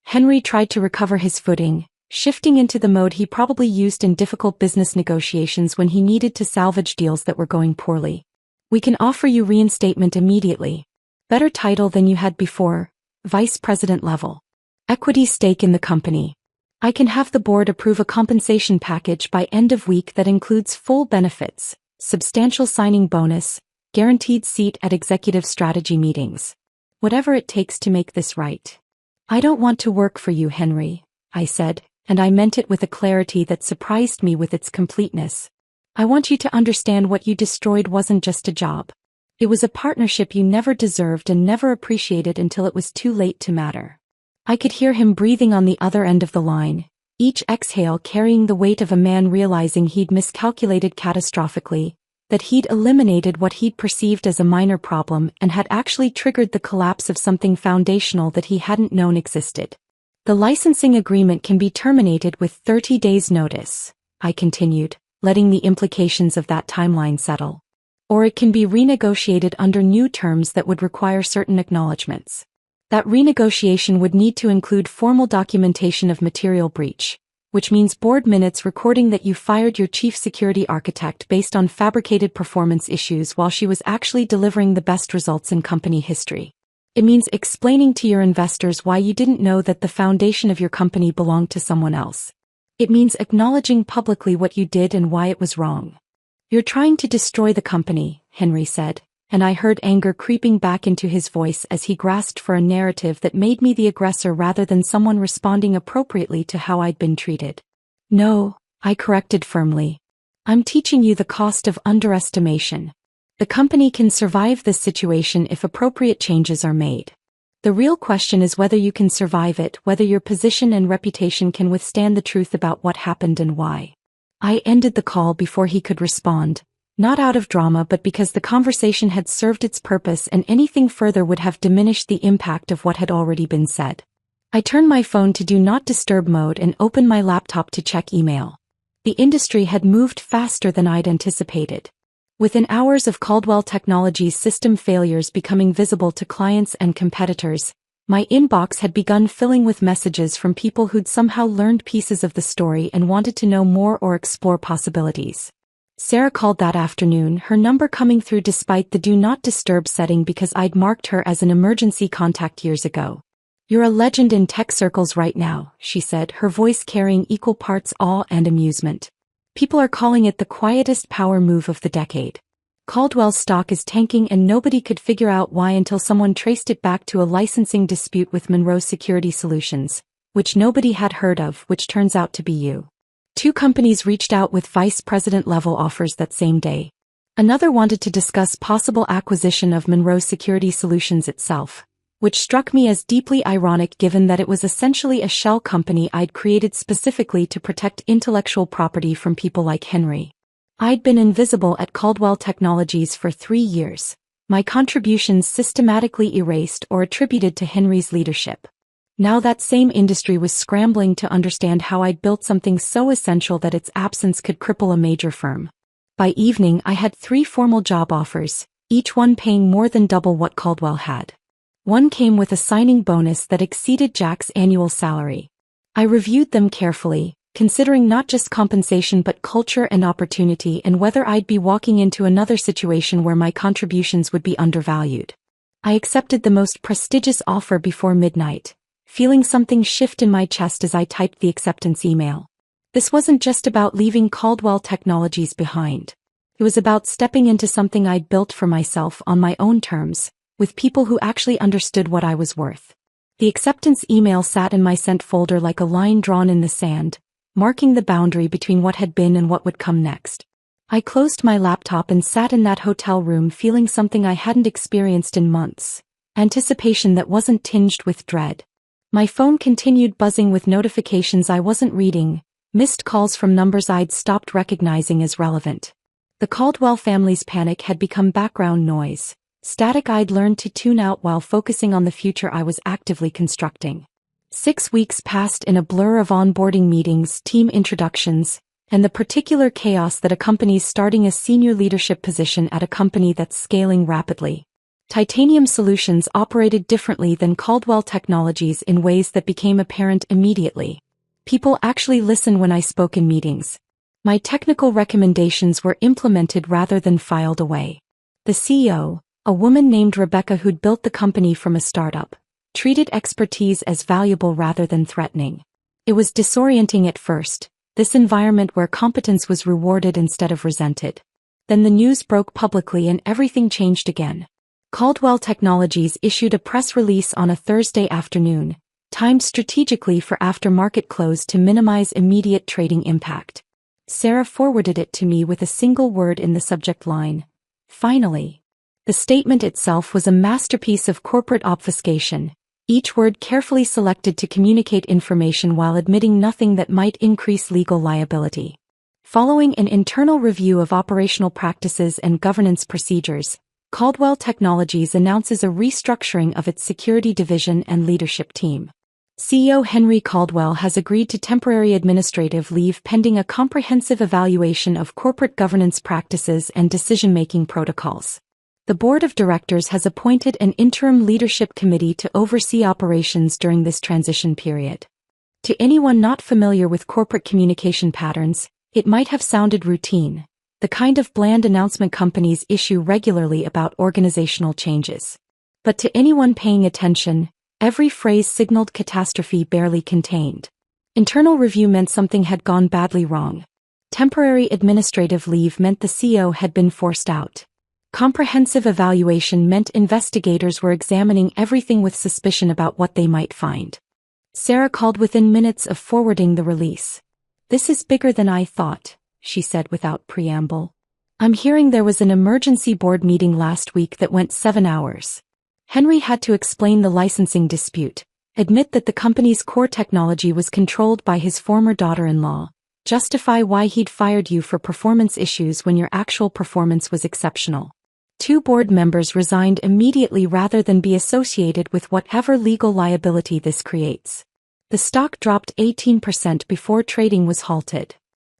Henry tried to recover his footing, shifting into the mode he probably used in difficult business negotiations when he needed to salvage deals that were going poorly. "We can offer you reinstatement immediately. Better title than you had before, vice president level. Equity stake in the company. I can have the board approve a compensation package by end of week that includes full benefits, substantial signing bonus, guaranteed seat at executive strategy meetings. Whatever it takes to make this right." "I don't want to work for you, Henry," I said, and I meant it with a clarity that surprised me with its completeness. "I want you to understand what you destroyed wasn't just a job. It was a partnership you never deserved and never appreciated until it was too late to matter." I could hear him breathing on the other end of the line, each exhale carrying the weight of a man realizing he'd miscalculated catastrophically, that he'd eliminated what he'd perceived as a minor problem and had actually triggered the collapse of something foundational that he hadn't known existed. "The licensing agreement can be terminated with 30 days' notice," I continued, letting the implications of that timeline settle. "Or it can be renegotiated under new terms that would require certain acknowledgments. That renegotiation would need to include formal documentation of material breach, which means board minutes recording that you fired your chief security architect based on fabricated performance issues while she was actually delivering the best results in company history. It means explaining to your investors why you didn't know that the foundation of your company belonged to someone else. It means acknowledging publicly what you did and why it was wrong." "You're trying to destroy the company," Henry said, and I heard anger creeping back into his voice as he grasped for a narrative that made me the aggressor rather than someone responding appropriately to how I'd been treated. "No," I corrected firmly. "I'm teaching you the cost of underestimation. The company can survive this situation if appropriate changes are made. The real question is whether you can survive it, whether your position and reputation can withstand the truth about what happened and why." I ended the call before he could respond. Not out of drama but because the conversation had served its purpose and anything further would have diminished the impact of what had already been said. I turned my phone to do not disturb mode and opened my laptop to check email. The industry had moved faster than I'd anticipated. Within hours of Caldwell Technologies' system failures becoming visible to clients and competitors, my inbox had begun filling with messages from people who'd somehow learned pieces of the story and wanted to know more or explore possibilities. Sarah called that afternoon, her number coming through despite the do not disturb setting because I'd marked her as an emergency contact years ago. "You're a legend in tech circles right now," she said, her voice carrying equal parts awe and amusement. "People are calling it the quietest power move of the decade. Caldwell's stock is tanking and nobody could figure out why until someone traced it back to a licensing dispute with Monroe Security Solutions, which nobody had heard of, which turns out to be you. 2 companies reached out with vice president-level offers that same day. Another wanted to discuss possible acquisition of Monroe Security Solutions itself, which struck me as deeply ironic given that it was essentially a shell company I'd created specifically to protect intellectual property from people like Henry. I'd been invisible at Caldwell Technologies for 3 years, my contributions systematically erased or attributed to Henry's leadership. Now that same industry was scrambling to understand how I'd built something so essential that its absence could cripple a major firm. By evening I had 3 formal job offers, each one paying more than double what Caldwell had. One came with a signing bonus that exceeded Jack's annual salary. I reviewed them carefully, considering not just compensation but culture and opportunity and whether I'd be walking into another situation where my contributions would be undervalued. I accepted the most prestigious offer before midnight, feeling something shift in my chest as I typed the acceptance email. This wasn't just about leaving Caldwell Technologies behind. It was about stepping into something I'd built for myself on my own terms, with people who actually understood what I was worth. The acceptance email sat in my sent folder like a line drawn in the sand, marking the boundary between what had been and what would come next. I closed my laptop and sat in that hotel room feeling something I hadn't experienced in months, anticipation that wasn't tinged with dread. My phone continued buzzing with notifications I wasn't reading, missed calls from numbers I'd stopped recognizing as relevant. The Caldwell family's panic had become background noise, static I'd learned to tune out while focusing on the future I was actively constructing. 6 weeks passed in a blur of onboarding meetings, team introductions, and the particular chaos that accompanies starting a senior leadership position at a company that's scaling rapidly. Titanium Solutions operated differently than Caldwell Technologies in ways that became apparent immediately. People actually listened when I spoke in meetings. My technical recommendations were implemented rather than filed away. The CEO, a woman named Rebecca who'd built the company from a startup, treated expertise as valuable rather than threatening. It was disorienting at first, this environment where competence was rewarded instead of resented. Then the news broke publicly and everything changed again. Caldwell Technologies issued a press release on a Thursday afternoon, timed strategically for after-market close to minimize immediate trading impact. Sarah forwarded it to me with a single word in the subject line: finally. The statement itself was a masterpiece of corporate obfuscation, each word carefully selected to communicate information while admitting nothing that might increase legal liability. Following an internal review of operational practices and governance procedures, Caldwell Technologies announces a restructuring of its security division and leadership team. CEO Henry Caldwell has agreed to temporary administrative leave pending a comprehensive evaluation of corporate governance practices and decision-making protocols. The board of directors has appointed an interim leadership committee to oversee operations during this transition period. To anyone not familiar with corporate communication patterns, it might have sounded routine, the kind of bland announcement companies issue regularly about organizational changes. But to anyone paying attention, every phrase signaled catastrophe barely contained. Internal review meant something had gone badly wrong. Temporary administrative leave meant the CEO had been forced out. Comprehensive evaluation meant investigators were examining everything with suspicion about what they might find. Sarah called within minutes of forwarding the release. "This is bigger than I thought," she said without preamble. "I'm hearing there was an emergency board meeting last week that went 7 hours. Henry had to explain the licensing dispute, admit that the company's core technology was controlled by his former daughter-in-law, justify why he'd fired you for performance issues when your actual performance was exceptional. 2 board members resigned immediately rather than be associated with whatever legal liability this creates." The stock dropped 18% before trading was halted.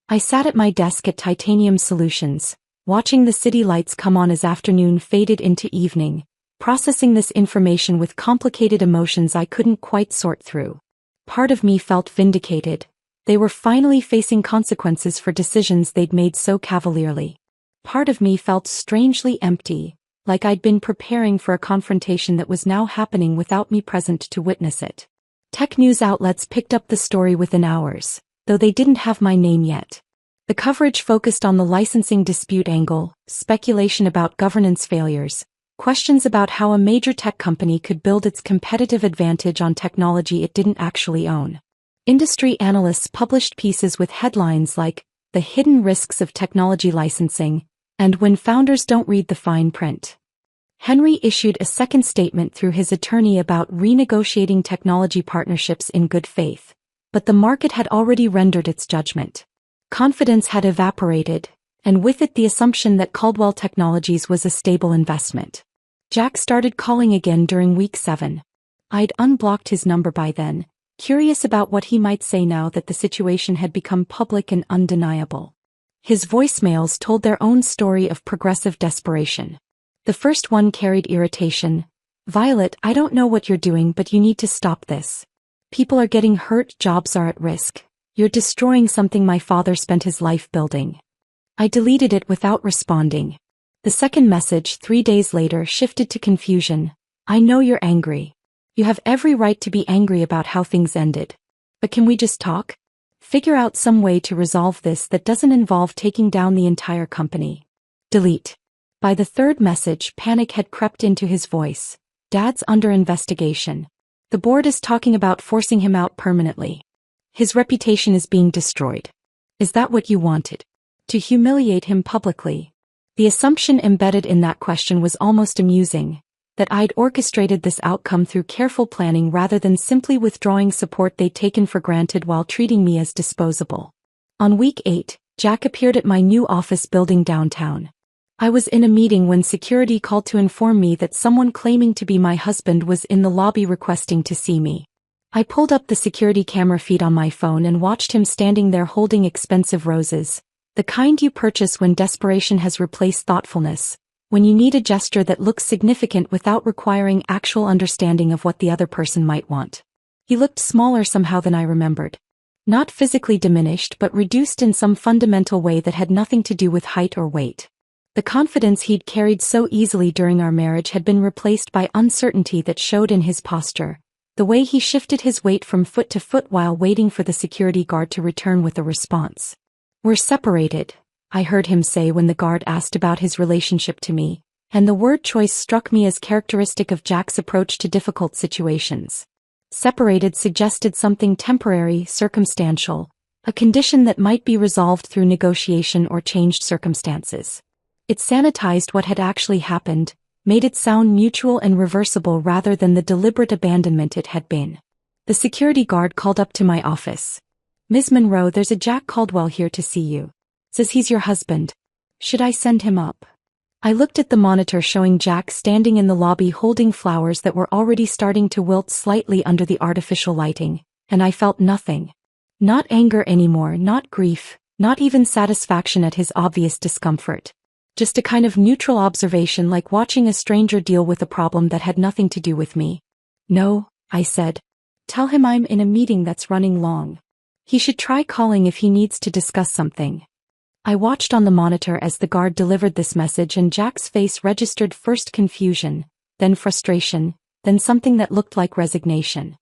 I sat at my desk at Titanium Solutions, watching the city lights come on as afternoon faded into evening, processing this information with complicated emotions I couldn't quite sort through. Part of me felt vindicated. They were finally facing consequences for decisions they'd made so cavalierly. Part of me felt strangely empty, like I'd been preparing for a confrontation that was now happening without me present to witness it. Tech news outlets picked up the story within hours, though they didn't have my name yet. The coverage focused on the licensing dispute angle, speculation about governance failures, questions about how a major tech company could build its competitive advantage on technology it didn't actually own. Industry analysts published pieces with headlines like, "The Hidden Risks of Technology Licensing," and "When Founders Don't Read the Fine Print." Henry issued a second statement through his attorney about renegotiating technology partnerships in good faith, but the market had already rendered its judgment. Confidence had evaporated, and with it the assumption that Caldwell Technologies was a stable investment. Jack started calling again during week 7. I'd unblocked his number by then, curious about what he might say now that the situation had become public and undeniable. His voicemails told their own story of progressive desperation. The first one carried irritation. Violet, I don't know what you're doing, but you need to stop this. People are getting hurt, jobs are at risk. You're destroying something my father spent his life building. I deleted it without responding. The second message, 3 days later, shifted to confusion. I know you're angry. You have every right to be angry about how things ended. But can we just talk? Figure out some way to resolve this that doesn't involve taking down the entire company. Delete. By the third message, panic had crept into his voice. Dad's under investigation. The board is talking about forcing him out permanently. His reputation is being destroyed. Is that what you wanted? To humiliate him publicly? The assumption embedded in that question was almost amusing, that I'd orchestrated this outcome through careful planning rather than simply withdrawing support they'd taken for granted while treating me as disposable. On week 8, Jack appeared at my new office building downtown. I was in a meeting when security called to inform me that someone claiming to be my husband was in the lobby requesting to see me. I pulled up the security camera feed on my phone and watched him standing there holding expensive roses, the kind you purchase when desperation has replaced thoughtfulness, when you need a gesture that looks significant without requiring actual understanding of what the other person might want. He looked smaller somehow than I remembered. Not physically diminished but reduced in some fundamental way that had nothing to do with height or weight. The confidence he'd carried so easily during our marriage had been replaced by uncertainty that showed in his posture, the way he shifted his weight from foot to foot while waiting for the security guard to return with a response. We're separated, I heard him say when the guard asked about his relationship to me, and the word choice struck me as characteristic of Jack's approach to difficult situations. Separated suggested something temporary, circumstantial, a condition that might be resolved through negotiation or changed circumstances. It sanitized what had actually happened, made it sound mutual and reversible rather than the deliberate abandonment it had been. The security guard called up to my office. Ms. Monroe, there's a Jack Caldwell here to see you. Says he's your husband. Should I send him up? I looked at the monitor showing Jack standing in the lobby holding flowers that were already starting to wilt slightly under the artificial lighting, and I felt nothing. Not anger anymore, not grief, not even satisfaction at his obvious discomfort. Just a kind of neutral observation, like watching a stranger deal with a problem that had nothing to do with me. No, I said. Tell him I'm in a meeting that's running long. He should try calling if he needs to discuss something. I watched on the monitor as the guard delivered this message, and Jack's face registered first confusion, then frustration, then something that looked like resignation.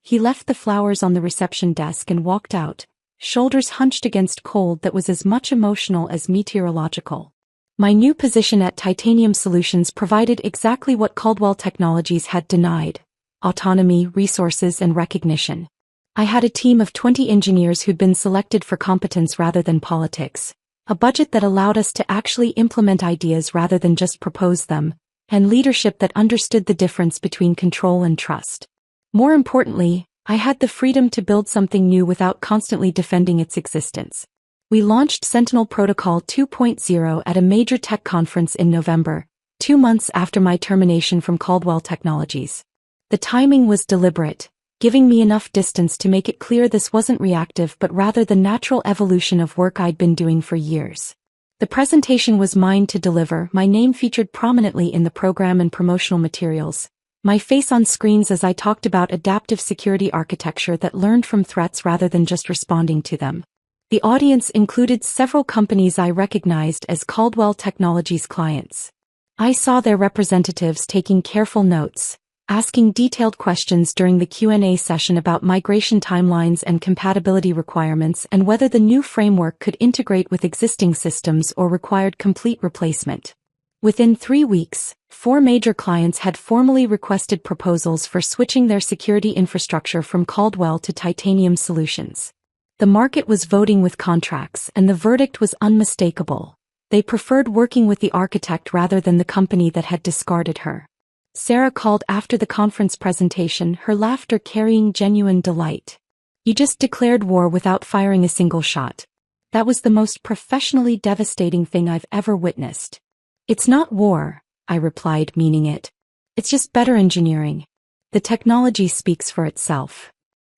He left the flowers on the reception desk and walked out, shoulders hunched against cold that was as much emotional as meteorological. My new position at Titanium Solutions provided exactly what Caldwell Technologies had denied: autonomy, resources, and recognition. I had a team of 20 engineers who'd been selected for competence rather than politics, a budget that allowed us to actually implement ideas rather than just propose them, and leadership that understood the difference between control and trust. More importantly, I had the freedom to build something new without constantly defending its existence. We launched Sentinel Protocol 2.0 at a major tech conference in November, 2 months after my termination from Caldwell Technologies. The timing was deliberate, giving me enough distance to make it clear this wasn't reactive but rather the natural evolution of work I'd been doing for years. The presentation was mine to deliver, my name featured prominently in the program and promotional materials, my face on screens as I talked about adaptive security architecture that learned from threats rather than just responding to them. The audience included several companies I recognized as Caldwell Technologies clients. I saw their representatives taking careful notes, asking detailed questions during the Q&A session about migration timelines and compatibility requirements and whether the new framework could integrate with existing systems or required complete replacement. Within 3 weeks, 4 major clients had formally requested proposals for switching their security infrastructure from Caldwell to Titanium Solutions. The market was voting with contracts, and the verdict was unmistakable. They preferred working with the architect rather than the company that had discarded her. Sarah called after the conference presentation, her laughter carrying genuine delight. You just declared war without firing a single shot. That was the most professionally devastating thing I've ever witnessed. It's not war, I replied, meaning it. It's just better engineering. The technology speaks for itself.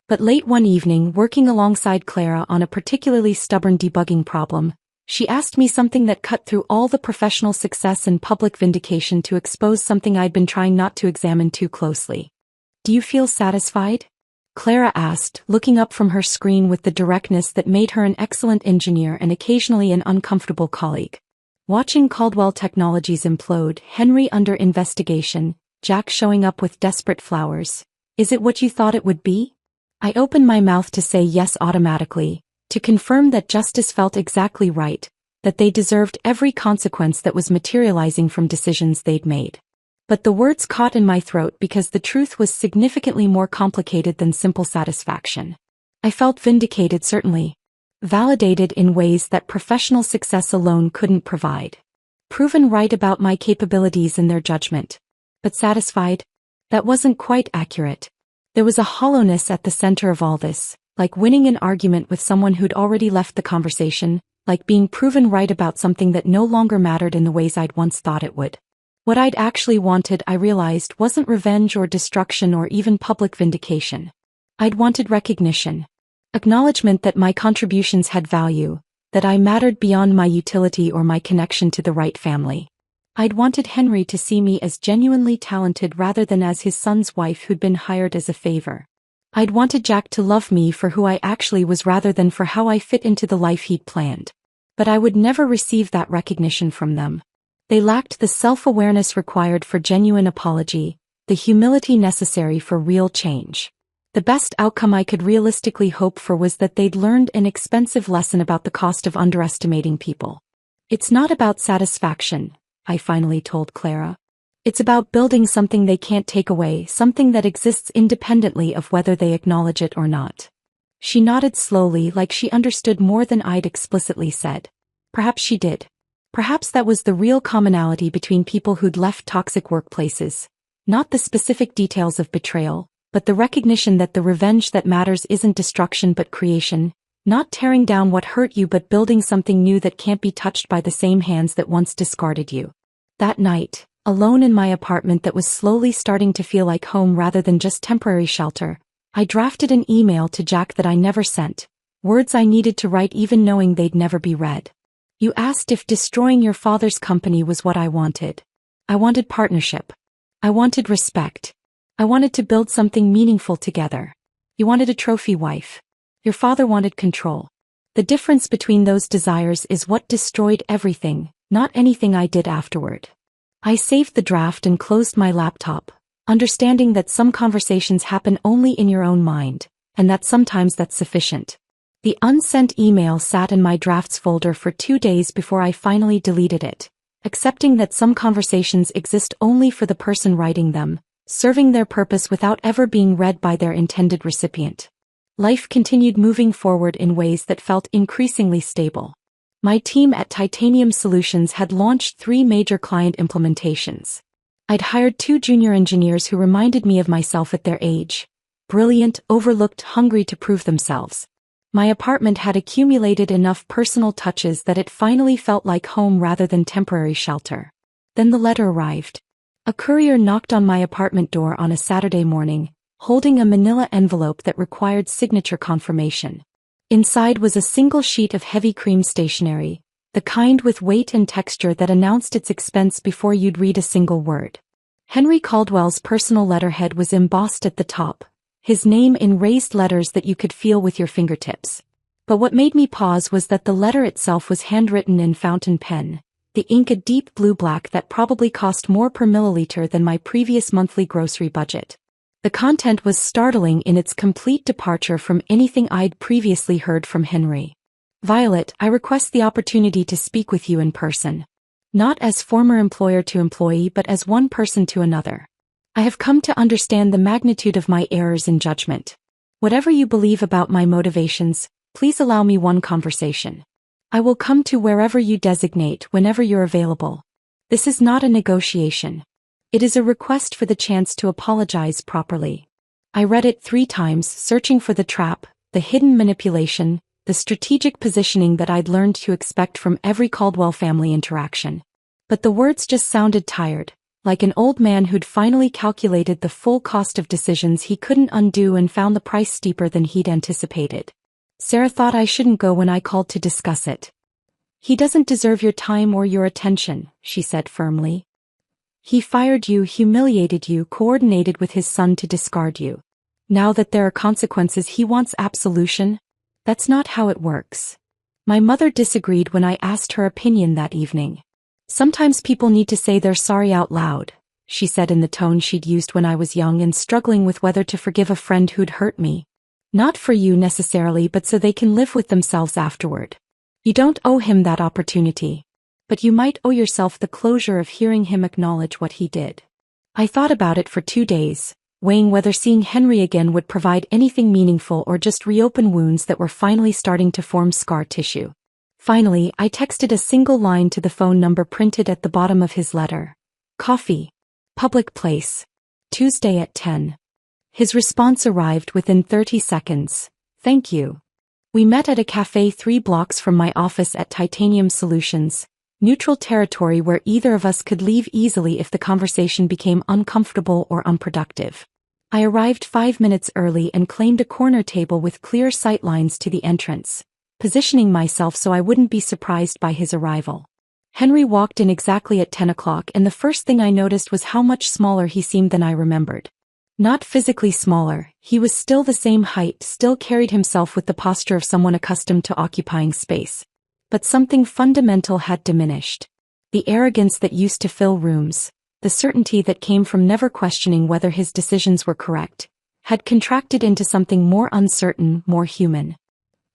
But late one evening, working alongside Clara on a particularly stubborn debugging problem, She asked me something that cut through all the professional success and public vindication to expose something I'd been trying not to examine too closely. "Do you feel satisfied?" Clara asked, looking up from her screen with the directness that made her an excellent engineer and occasionally an uncomfortable colleague. Watching Caldwell Technologies implode, Henry under investigation, Jack showing up with desperate flowers. "Is it what you thought it would be?" I opened my mouth to say yes automatically, to confirm that justice felt exactly right, that they deserved every consequence that was materializing from decisions they'd made. But the words caught in my throat because the truth was significantly more complicated than simple satisfaction. I felt vindicated, certainly. Validated in ways that professional success alone couldn't provide. Proven right about my capabilities in their judgment. But satisfied? That wasn't quite accurate. There was a hollowness at the center of all this, like winning an argument with someone who'd already left the conversation, like being proven right about something that no longer mattered in the ways I'd once thought it would. What I'd actually wanted, I realized, wasn't revenge or destruction or even public vindication. I'd wanted recognition. Acknowledgement that my contributions had value, that I mattered beyond my utility or my connection to the right family. I'd wanted Henry to see me as genuinely talented rather than as his son's wife who'd been hired as a favor. I'd wanted Jack to love me for who I actually was rather than for how I fit into the life he'd planned. But I would never receive that recognition from them. They lacked the self-awareness required for genuine apology, the humility necessary for real change. The best outcome I could realistically hope for was that they'd learned an expensive lesson about the cost of underestimating people. "It's not about satisfaction," I finally told Clara. "It's about building something they can't take away, something that exists independently of whether they acknowledge it or not." She nodded slowly, like she understood more than I'd explicitly said. Perhaps she did. Perhaps that was the real commonality between people who'd left toxic workplaces. Not the specific details of betrayal, but the recognition that the revenge that matters isn't destruction but creation, not tearing down what hurt you but building something new that can't be touched by the same hands that once discarded you. That night, alone in my apartment that was slowly starting to feel like home rather than just temporary shelter, I drafted an email to Jack that I never sent, words I needed to write even knowing they'd never be read. "You asked if destroying your father's company was what I wanted. I wanted partnership. I wanted respect. I wanted to build something meaningful together. You wanted a trophy wife. Your father wanted control. The difference between those desires is what destroyed everything, not anything I did afterward." I saved the draft and closed my laptop, understanding that some conversations happen only in your own mind, and that sometimes that's sufficient. The unsent email sat in my drafts folder for 2 days before I finally deleted it, accepting that some conversations exist only for the person writing them, serving their purpose without ever being read by their intended recipient. Life continued moving forward in ways that felt increasingly stable. My team at Titanium Solutions had launched 3 major client implementations. I'd hired 2 junior engineers who reminded me of myself at their age. Brilliant, overlooked, hungry to prove themselves. My apartment had accumulated enough personal touches that it finally felt like home rather than temporary shelter. Then the letter arrived. A courier knocked on my apartment door on a Saturday morning, holding a manila envelope that required signature confirmation. Inside was a single sheet of heavy cream stationery, the kind with weight and texture that announced its expense before you'd read a single word. Henry Caldwell's personal letterhead was embossed at the top, his name in raised letters that you could feel with your fingertips. But what made me pause was that the letter itself was handwritten in fountain pen, the ink a deep blue-black that probably cost more per milliliter than my previous monthly grocery budget. The content was startling in its complete departure from anything I'd previously heard from Henry. "Violet, I request the opportunity to speak with you in person. Not as former employer to employee but as one person to another. I have come to understand the magnitude of my errors in judgment. Whatever you believe about my motivations, please allow me one conversation. I will come to wherever you designate whenever you're available. This is not a negotiation. It is a request for the chance to apologize properly." I read it 3 times, searching for the trap, the hidden manipulation, the strategic positioning that I'd learned to expect from every Caldwell family interaction. But the words just sounded tired, like an old man who'd finally calculated the full cost of decisions he couldn't undo and found the price steeper than he'd anticipated. "Sarah thought I shouldn't go when I called to discuss it." He doesn't deserve your time or your attention, she said firmly. He fired you, humiliated you, coordinated with his son to discard you. Now that there are consequences, he wants absolution? That's not how it works. My mother disagreed when I asked her opinion that evening. Sometimes people need to say they're sorry out loud, she said in the tone she'd used when I was young and struggling with whether to forgive a friend who'd hurt me. Not for you necessarily, but so they can live with themselves afterward. You don't owe him that opportunity. But you might owe yourself the closure of hearing him acknowledge what he did. I thought about it for 2 days, weighing whether seeing Henry again would provide anything meaningful or just reopen wounds that were finally starting to form scar tissue. Finally, I texted a single line to the phone number printed at the bottom of his letter. Coffee. Public place. Tuesday at 10. His response arrived within 30 seconds. Thank you. We met at a cafe 3 blocks from my office at Titanium Solutions, neutral territory where either of us could leave easily if the conversation became uncomfortable or unproductive. I arrived 5 minutes early and claimed a corner table with clear sightlines to the entrance, positioning myself so I wouldn't be surprised by his arrival. Henry walked in exactly at 10 o'clock, and the first thing I noticed was how much smaller he seemed than I remembered. Not physically smaller, he was still the same height, still carried himself with the posture of someone accustomed to occupying space. But something fundamental had diminished. The arrogance that used to fill rooms, the certainty that came from never questioning whether his decisions were correct, had contracted into something more uncertain, more human.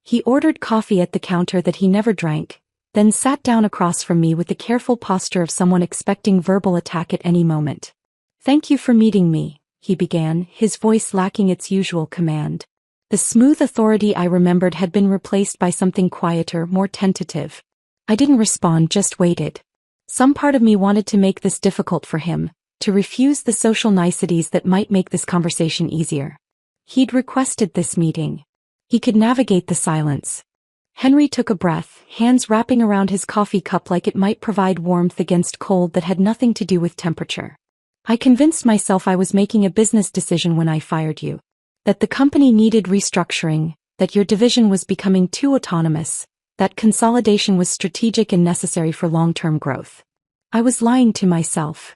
He ordered coffee at the counter that he never drank, then sat down across from me with the careful posture of someone expecting verbal attack at any moment. Thank you for meeting me, he began, his voice lacking its usual command. The smooth authority I remembered had been replaced by something quieter, more tentative. I didn't respond, just waited. Some part of me wanted to make this difficult for him, to refuse the social niceties that might make this conversation easier. He'd requested this meeting. He could navigate the silence. Henry took a breath, hands wrapping around his coffee cup like it might provide warmth against cold that had nothing to do with temperature. I convinced myself I was making a business decision when I fired you. That the company needed restructuring, that your division was becoming too autonomous, that consolidation was strategic and necessary for long-term growth. I was lying to myself.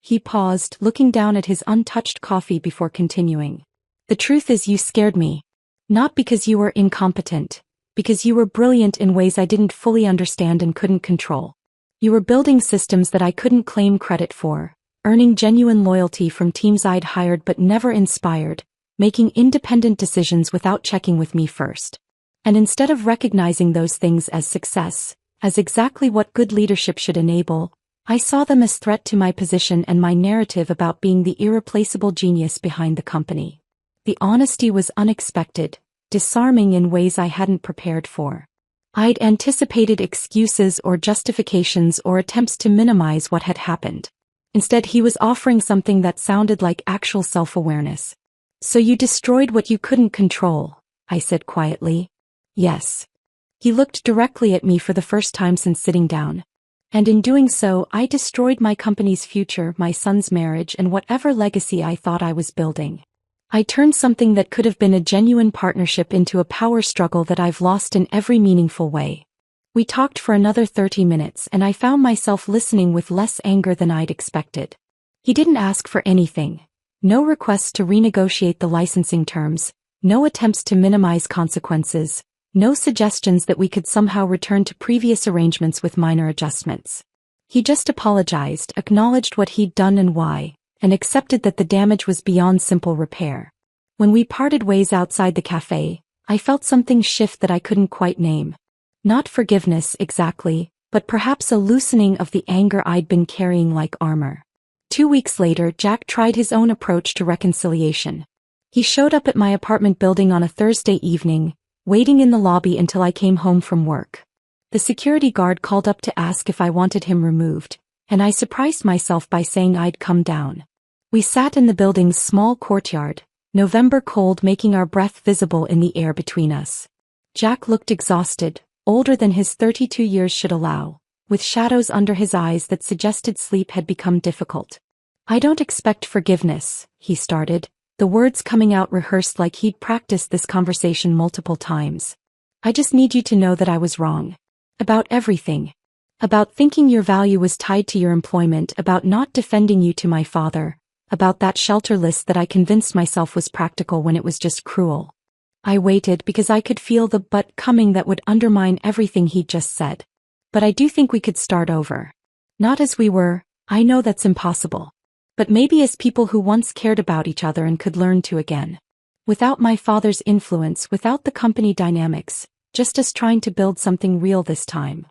He paused, looking down at his untouched coffee before continuing. The truth is, you scared me. Not because you were incompetent, because you were brilliant in ways I didn't fully understand and couldn't control. You were building systems that I couldn't claim credit for, earning genuine loyalty from teams I'd hired but never inspired, making independent decisions without checking with me first. And instead of recognizing those things as success, as exactly what good leadership should enable, I saw them as threat to my position and my narrative about being the irreplaceable genius behind the company. The honesty was unexpected, disarming in ways I hadn't prepared for. I'd anticipated excuses or justifications or attempts to minimize what had happened. Instead, he was offering something that sounded like actual self-awareness. So you destroyed what you couldn't control, I said quietly. Yes. He looked directly at me for the first time since sitting down. And in doing so, I destroyed my company's future, my son's marriage, and whatever legacy I thought I was building. I turned something that could have been a genuine partnership into a power struggle that I've lost in every meaningful way. We talked for another 30 minutes, and I found myself listening with less anger than I'd expected. He didn't ask for anything. No requests to renegotiate the licensing terms, no attempts to minimize consequences, no suggestions that we could somehow return to previous arrangements with minor adjustments. He just apologized, acknowledged what he'd done and why, and accepted that the damage was beyond simple repair. When we parted ways outside the cafe, I felt something shift that I couldn't quite name. Not forgiveness exactly, but perhaps a loosening of the anger I'd been carrying like armor. 2 weeks later, Jack tried his own approach to reconciliation. He showed up at my apartment building on a Thursday evening, waiting in the lobby until I came home from work. The security guard called up to ask if I wanted him removed, and I surprised myself by saying I'd come down. We sat in the building's small courtyard, November cold making our breath visible in the air between us. Jack looked exhausted, older than his 32 years should allow, with shadows under his eyes that suggested sleep had become difficult. I don't expect forgiveness, he started, the words coming out rehearsed like he'd practiced this conversation multiple times. I just need you to know that I was wrong. About everything. About thinking your value was tied to your employment, about not defending you to my father, about that shelter list that I convinced myself was practical when it was just cruel. I waited because I could feel the but coming that would undermine everything he'd just said. But I do think we could start over. Not as we were, I know that's impossible. But maybe as people who once cared about each other and could learn to again. Without my father's influence, without the company dynamics, just us trying to build something real this time.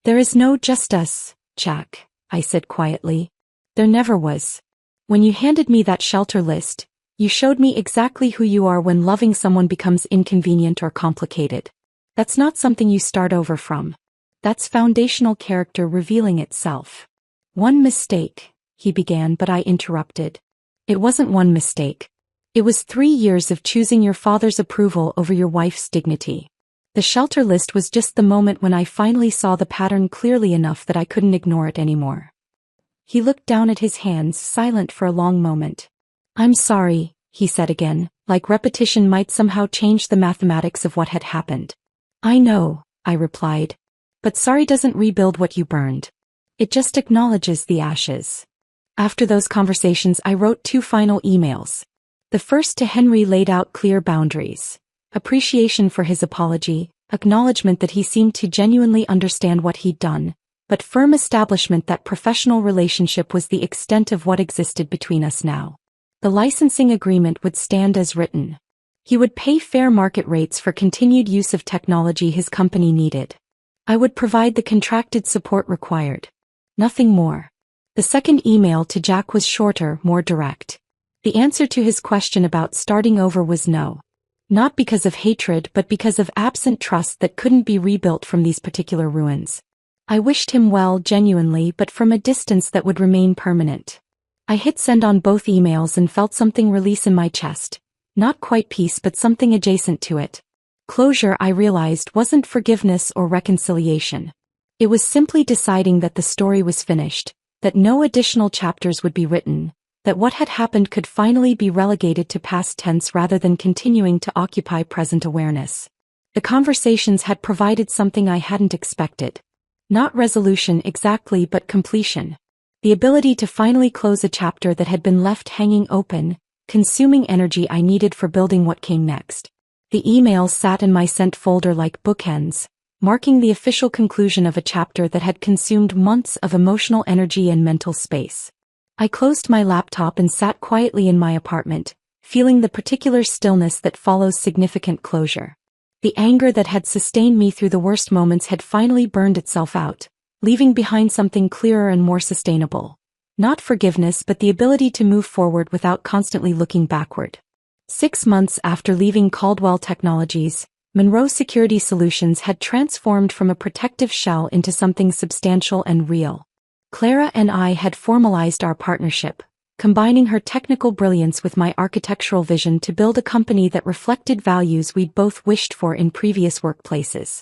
There is no just us, Jack, I said quietly. There never was. When you handed me that shelter list, you showed me exactly who you are when loving someone becomes inconvenient or complicated. That's not something you start over from. That's foundational character revealing itself. One mistake, he began, but I interrupted. It wasn't one mistake. It was 3 years of choosing your father's approval over your wife's dignity. The shelter list was just the moment when I finally saw the pattern clearly enough that I couldn't ignore it anymore. He looked down at his hands, silent for a long moment. I'm sorry, he said again, like repetition might somehow change the mathematics of what had happened. I know, I replied. But sorry doesn't rebuild what you burned. It just acknowledges the ashes. After those conversations, I wrote 2 final emails. The first to Henry laid out clear boundaries. Appreciation for his apology, acknowledgement that he seemed to genuinely understand what he'd done, but firm establishment that professional relationship was the extent of what existed between us now. The licensing agreement would stand as written. He would pay fair market rates for continued use of technology his company needed. I would provide the contracted support required. Nothing more. The second email to Jack was shorter, more direct. The answer to his question about starting over was no. Not because of hatred, but because of absent trust that couldn't be rebuilt from these particular ruins. I wished him well genuinely, but from a distance that would remain permanent. I hit send on both emails and felt something release in my chest. Not quite peace, but something adjacent to it. Closure, I realized, wasn't forgiveness or reconciliation. It was simply deciding that the story was finished, that no additional chapters would be written, that what had happened could finally be relegated to past tense rather than continuing to occupy present awareness. The conversations had provided something I hadn't expected. Not resolution exactly, but completion. The ability to finally close a chapter that had been left hanging open, consuming energy I needed for building what came next. The emails sat in my sent folder like bookends, marking the official conclusion of a chapter that had consumed months of emotional energy and mental space. I closed my laptop and sat quietly in my apartment, feeling the particular stillness that follows significant closure. The anger that had sustained me through the worst moments had finally burned itself out, leaving behind something clearer and more sustainable. Not forgiveness, but the ability to move forward without constantly looking backward. 6 months after leaving Caldwell Technologies, Monroe Security Solutions had transformed from a protective shell into something substantial and real. Clara and I had formalized our partnership, combining her technical brilliance with my architectural vision to build a company that reflected values we'd both wished for in previous workplaces.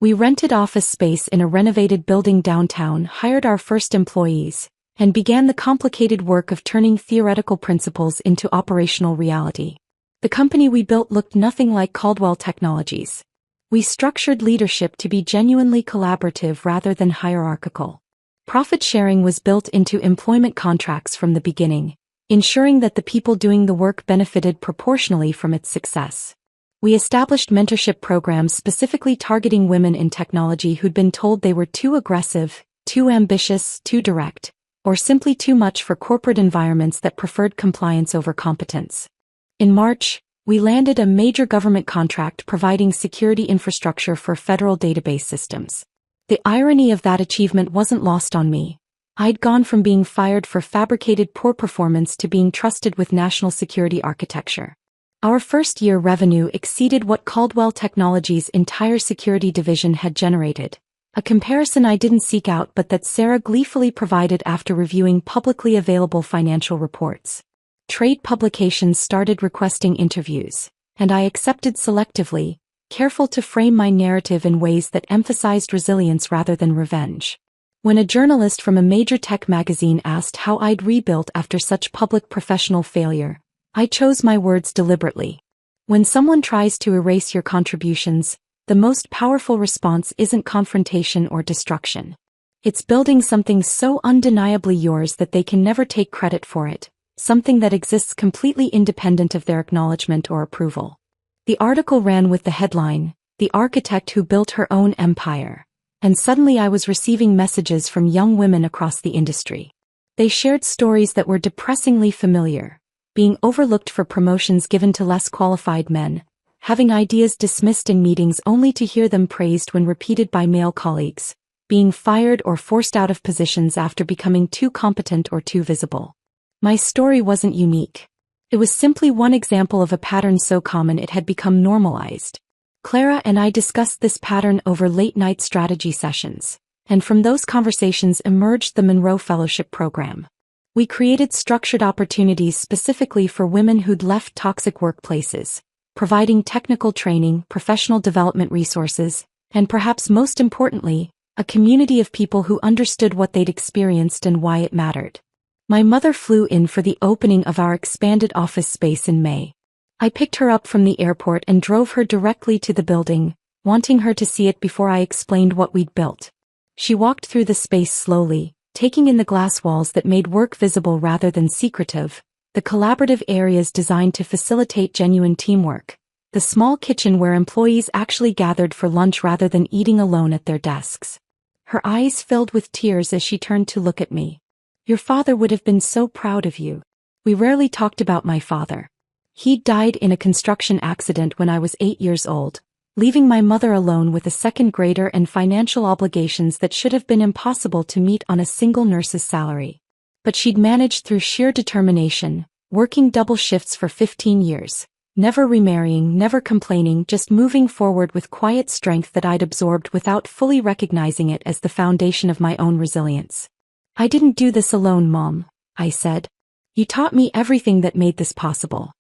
We rented office space in a renovated building downtown, hired our first employees, and began the complicated work of turning theoretical principles into operational reality. The company we built looked nothing like Caldwell Technologies. We structured leadership to be genuinely collaborative rather than hierarchical. Profit sharing was built into employment contracts from the beginning, ensuring that the people doing the work benefited proportionally from its success. We established mentorship programs specifically targeting women in technology who'd been told they were too aggressive, too ambitious, too direct, or simply too much for corporate environments that preferred compliance over competence. In March, we landed a major government contract providing security infrastructure for federal database systems. The irony of that achievement wasn't lost on me. I'd gone from being fired for fabricated poor performance to being trusted with national security architecture. Our first-year revenue exceeded what Caldwell Technologies' entire security division had generated, a comparison I didn't seek out but that Sarah gleefully provided after reviewing publicly available financial reports. Trade publications started requesting interviews, and I accepted selectively, careful to frame my narrative in ways that emphasized resilience rather than revenge. When a journalist from a major tech magazine asked how I'd rebuilt after such public professional failure, I chose my words deliberately. When someone tries to erase your contributions, the most powerful response isn't confrontation or destruction. It's building something so undeniably yours that they can never take credit for it, something that exists completely independent of their acknowledgement or approval. The article ran with the headline, "The Architect Who Built Her Own Empire." And suddenly I was receiving messages from young women across the industry. They shared stories that were depressingly familiar, being overlooked for promotions given to less qualified men, having ideas dismissed in meetings only to hear them praised when repeated by male colleagues, being fired or forced out of positions after becoming too competent or too visible. My story wasn't unique. It was simply one example of a pattern so common it had become normalized. Clara and I discussed this pattern over late-night strategy sessions, and from those conversations emerged the Monroe Fellowship Program. We created structured opportunities specifically for women who'd left toxic workplaces, providing technical training, professional development resources, and perhaps most importantly, a community of people who understood what they'd experienced and why it mattered. My mother flew in for the opening of our expanded office space in May. I picked her up from the airport and drove her directly to the building, wanting her to see it before I explained what we'd built. She walked through the space slowly, taking in the glass walls that made work visible rather than secretive, the collaborative areas designed to facilitate genuine teamwork, the small kitchen where employees actually gathered for lunch rather than eating alone at their desks. Her eyes filled with tears as she turned to look at me. "Your father would have been so proud of you." We rarely talked about my father. He died in a construction accident when I was 8 years old, leaving my mother alone with a second grader and financial obligations that should have been impossible to meet on a single nurse's salary. But she'd managed through sheer determination, working double shifts for 15 years, never remarrying, never complaining, just moving forward with quiet strength that I'd absorbed without fully recognizing it as the foundation of my own resilience. "I didn't do this alone, Mom," I said. "You taught me everything that made this possible.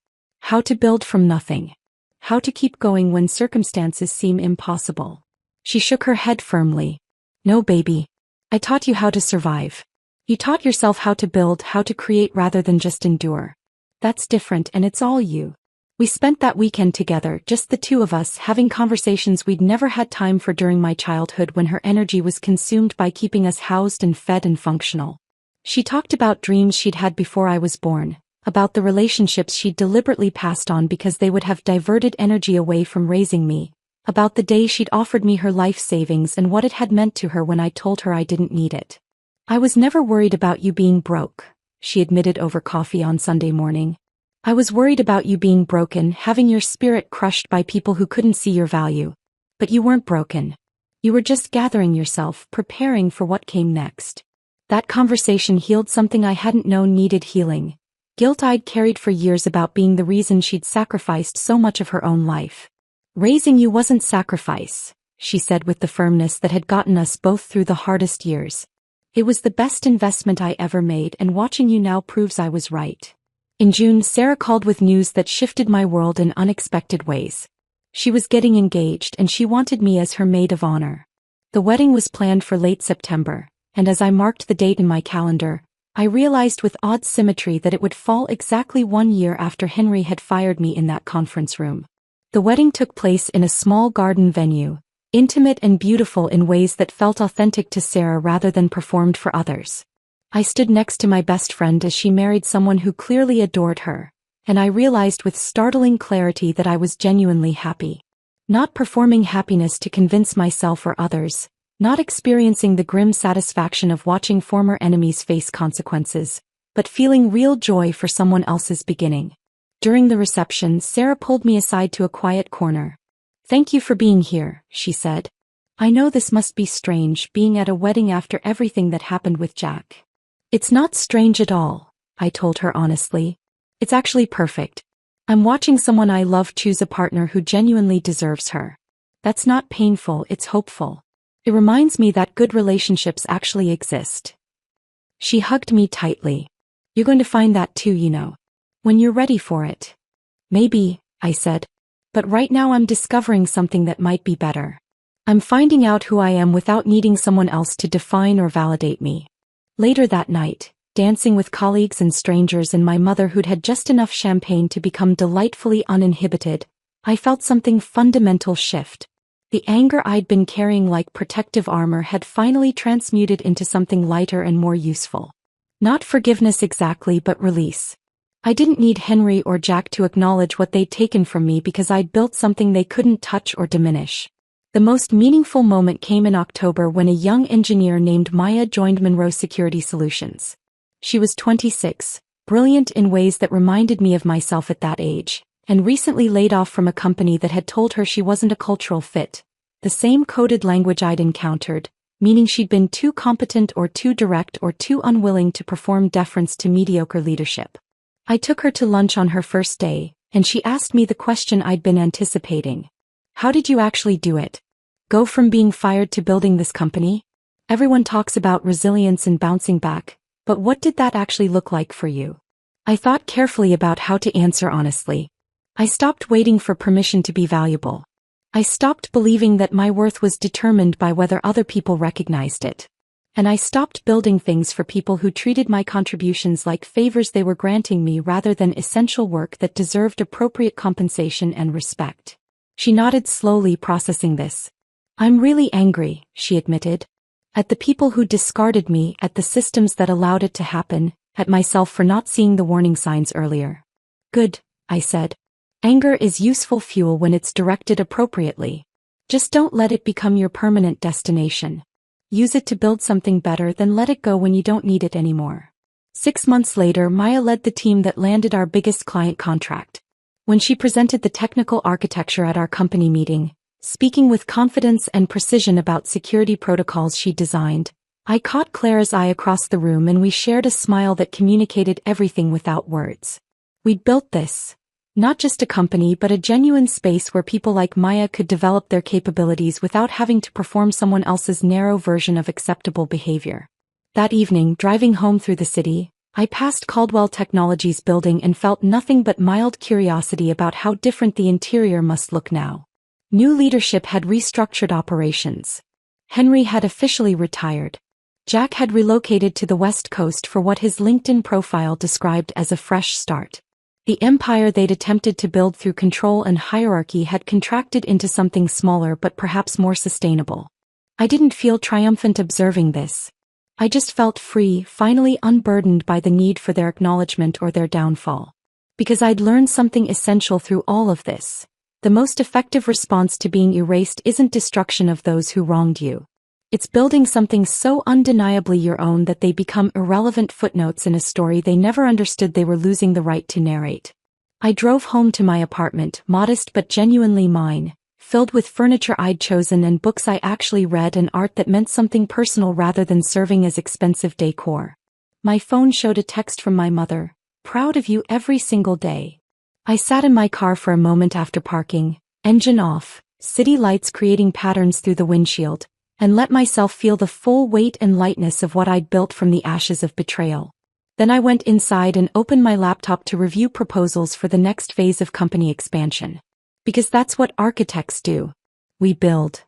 How to build from nothing. How to keep going when circumstances seem impossible." She shook her head firmly. "No, baby. I taught you how to survive. You taught yourself how to build, how to create rather than just endure. That's different, and it's all you." We spent that weekend together, just the two of us, having conversations we'd never had time for during my childhood when her energy was consumed by keeping us housed and fed and functional. She talked about dreams she'd had before I was born, about the relationships she'd deliberately passed on because they would have diverted energy away from raising me, about the day she'd offered me her life savings and what it had meant to her when I told her I didn't need it. "I was never worried about you being broke," she admitted over coffee on Sunday morning. "I was worried about you being broken, having your spirit crushed by people who couldn't see your value. But you weren't broken. You were just gathering yourself, preparing for what came next." That conversation healed something I hadn't known needed healing. Guilt I'd carried for years about being the reason she'd sacrificed so much of her own life. "Raising you wasn't sacrifice," she said with the firmness that had gotten us both through the hardest years. "It was the best investment I ever made, and watching you now proves I was right." In June, Sarah called with news that shifted my world in unexpected ways. She was getting engaged and she wanted me as her maid of honor. The wedding was planned for late September, and as I marked the date in my calendar, I realized with odd symmetry that it would fall exactly 1 year after Henry had fired me in that conference room. The wedding took place in a small garden venue, intimate and beautiful in ways that felt authentic to Sarah rather than performed for others. I stood next to my best friend as she married someone who clearly adored her, and I realized with startling clarity that I was genuinely happy. Not performing happiness to convince myself or others, not experiencing the grim satisfaction of watching former enemies face consequences, but feeling real joy for someone else's beginning. During the reception, Sarah pulled me aside to a quiet corner. "Thank you for being here," she said. "I know this must be strange, being at a wedding after everything that happened with Jack." "It's not strange at all," I told her honestly. "It's actually perfect. I'm watching someone I love choose a partner who genuinely deserves her. That's not painful, it's hopeful. It reminds me that good relationships actually exist." She hugged me tightly. "You're going to find that too, you know. When you're ready for it." "Maybe," I said. "But right now I'm discovering something that might be better. I'm finding out who I am without needing someone else to define or validate me." Later that night, dancing with colleagues and strangers and my mother who'd had just enough champagne to become delightfully uninhibited, I felt something fundamental shift. The anger I'd been carrying like protective armor had finally transmuted into something lighter and more useful. Not forgiveness exactly, but release. I didn't need Henry or Jack to acknowledge what they'd taken from me because I'd built something they couldn't touch or diminish. The most meaningful moment came in October when a young engineer named Maya joined Monroe Security Solutions. She was 26, brilliant in ways that reminded me of myself at that age, and recently laid off from a company that had told her she wasn't a cultural fit. The same coded language I'd encountered, meaning she'd been too competent or too direct or too unwilling to perform deference to mediocre leadership. I took her to lunch on her first day, and she asked me the question I'd been anticipating. How did you actually do it? Go from being fired to building this company? Everyone talks about resilience and bouncing back, but what did that actually look like for you? I thought carefully about how to answer honestly. I stopped waiting for permission to be valuable. I stopped believing that my worth was determined by whether other people recognized it. And I stopped building things for people who treated my contributions like favors they were granting me rather than essential work that deserved appropriate compensation and respect. She nodded slowly, processing this. I'm really angry, she admitted. At the people who discarded me, at the systems that allowed it to happen, at myself for not seeing the warning signs earlier. Good, I said. Anger is useful fuel when it's directed appropriately. Just don't let it become your permanent destination. Use it to build something better, then let it go when you don't need it anymore. 6 months later, Maya led the team that landed our biggest client contract. When she presented the technical architecture at our company meeting, speaking with confidence and precision about security protocols she designed, I caught Claire's eye across the room and we shared a smile that communicated everything without words. We'd built this. Not just a company but a genuine space where people like Maya could develop their capabilities without having to perform someone else's narrow version of acceptable behavior. That evening, driving home through the city, I passed Caldwell Technologies building and felt nothing but mild curiosity about how different the interior must look now. New leadership had restructured operations. Henry had officially retired. Jack had relocated to the West Coast for what his LinkedIn profile described as a fresh start. The empire they'd attempted to build through control and hierarchy had contracted into something smaller but perhaps more sustainable. I didn't feel triumphant observing this. I just felt free, finally unburdened by the need for their acknowledgement or their downfall. Because I'd learned something essential through all of this. The most effective response to being erased isn't destruction of those who wronged you. It's building something so undeniably your own that they become irrelevant footnotes in a story they never understood they were losing the right to narrate. I drove home to my apartment, modest but genuinely mine, filled with furniture I'd chosen and books I actually read and art that meant something personal rather than serving as expensive decor. My phone showed a text from my mother, "Proud of you every single day." I sat in my car for a moment after parking, engine off, city lights creating patterns through the windshield, and let myself feel the full weight and lightness of what I'd built from the ashes of betrayal. Then I went inside and opened my laptop to review proposals for the next phase of company expansion. Because that's what architects do. We build.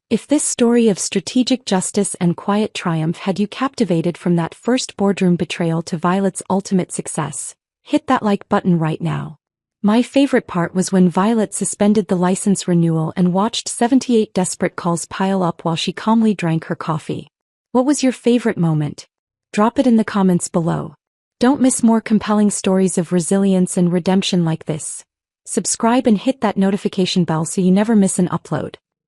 If this story of strategic justice and quiet triumph had you captivated from that first boardroom betrayal to Violet's ultimate success, hit that like button right now. My favorite part was when Violet suspended the license renewal and watched 78 desperate calls pile up while she calmly drank her coffee. What was your favorite moment? Drop it in the comments below. Don't miss more compelling stories of resilience and redemption like this. Subscribe and hit that notification bell so you never miss an upload.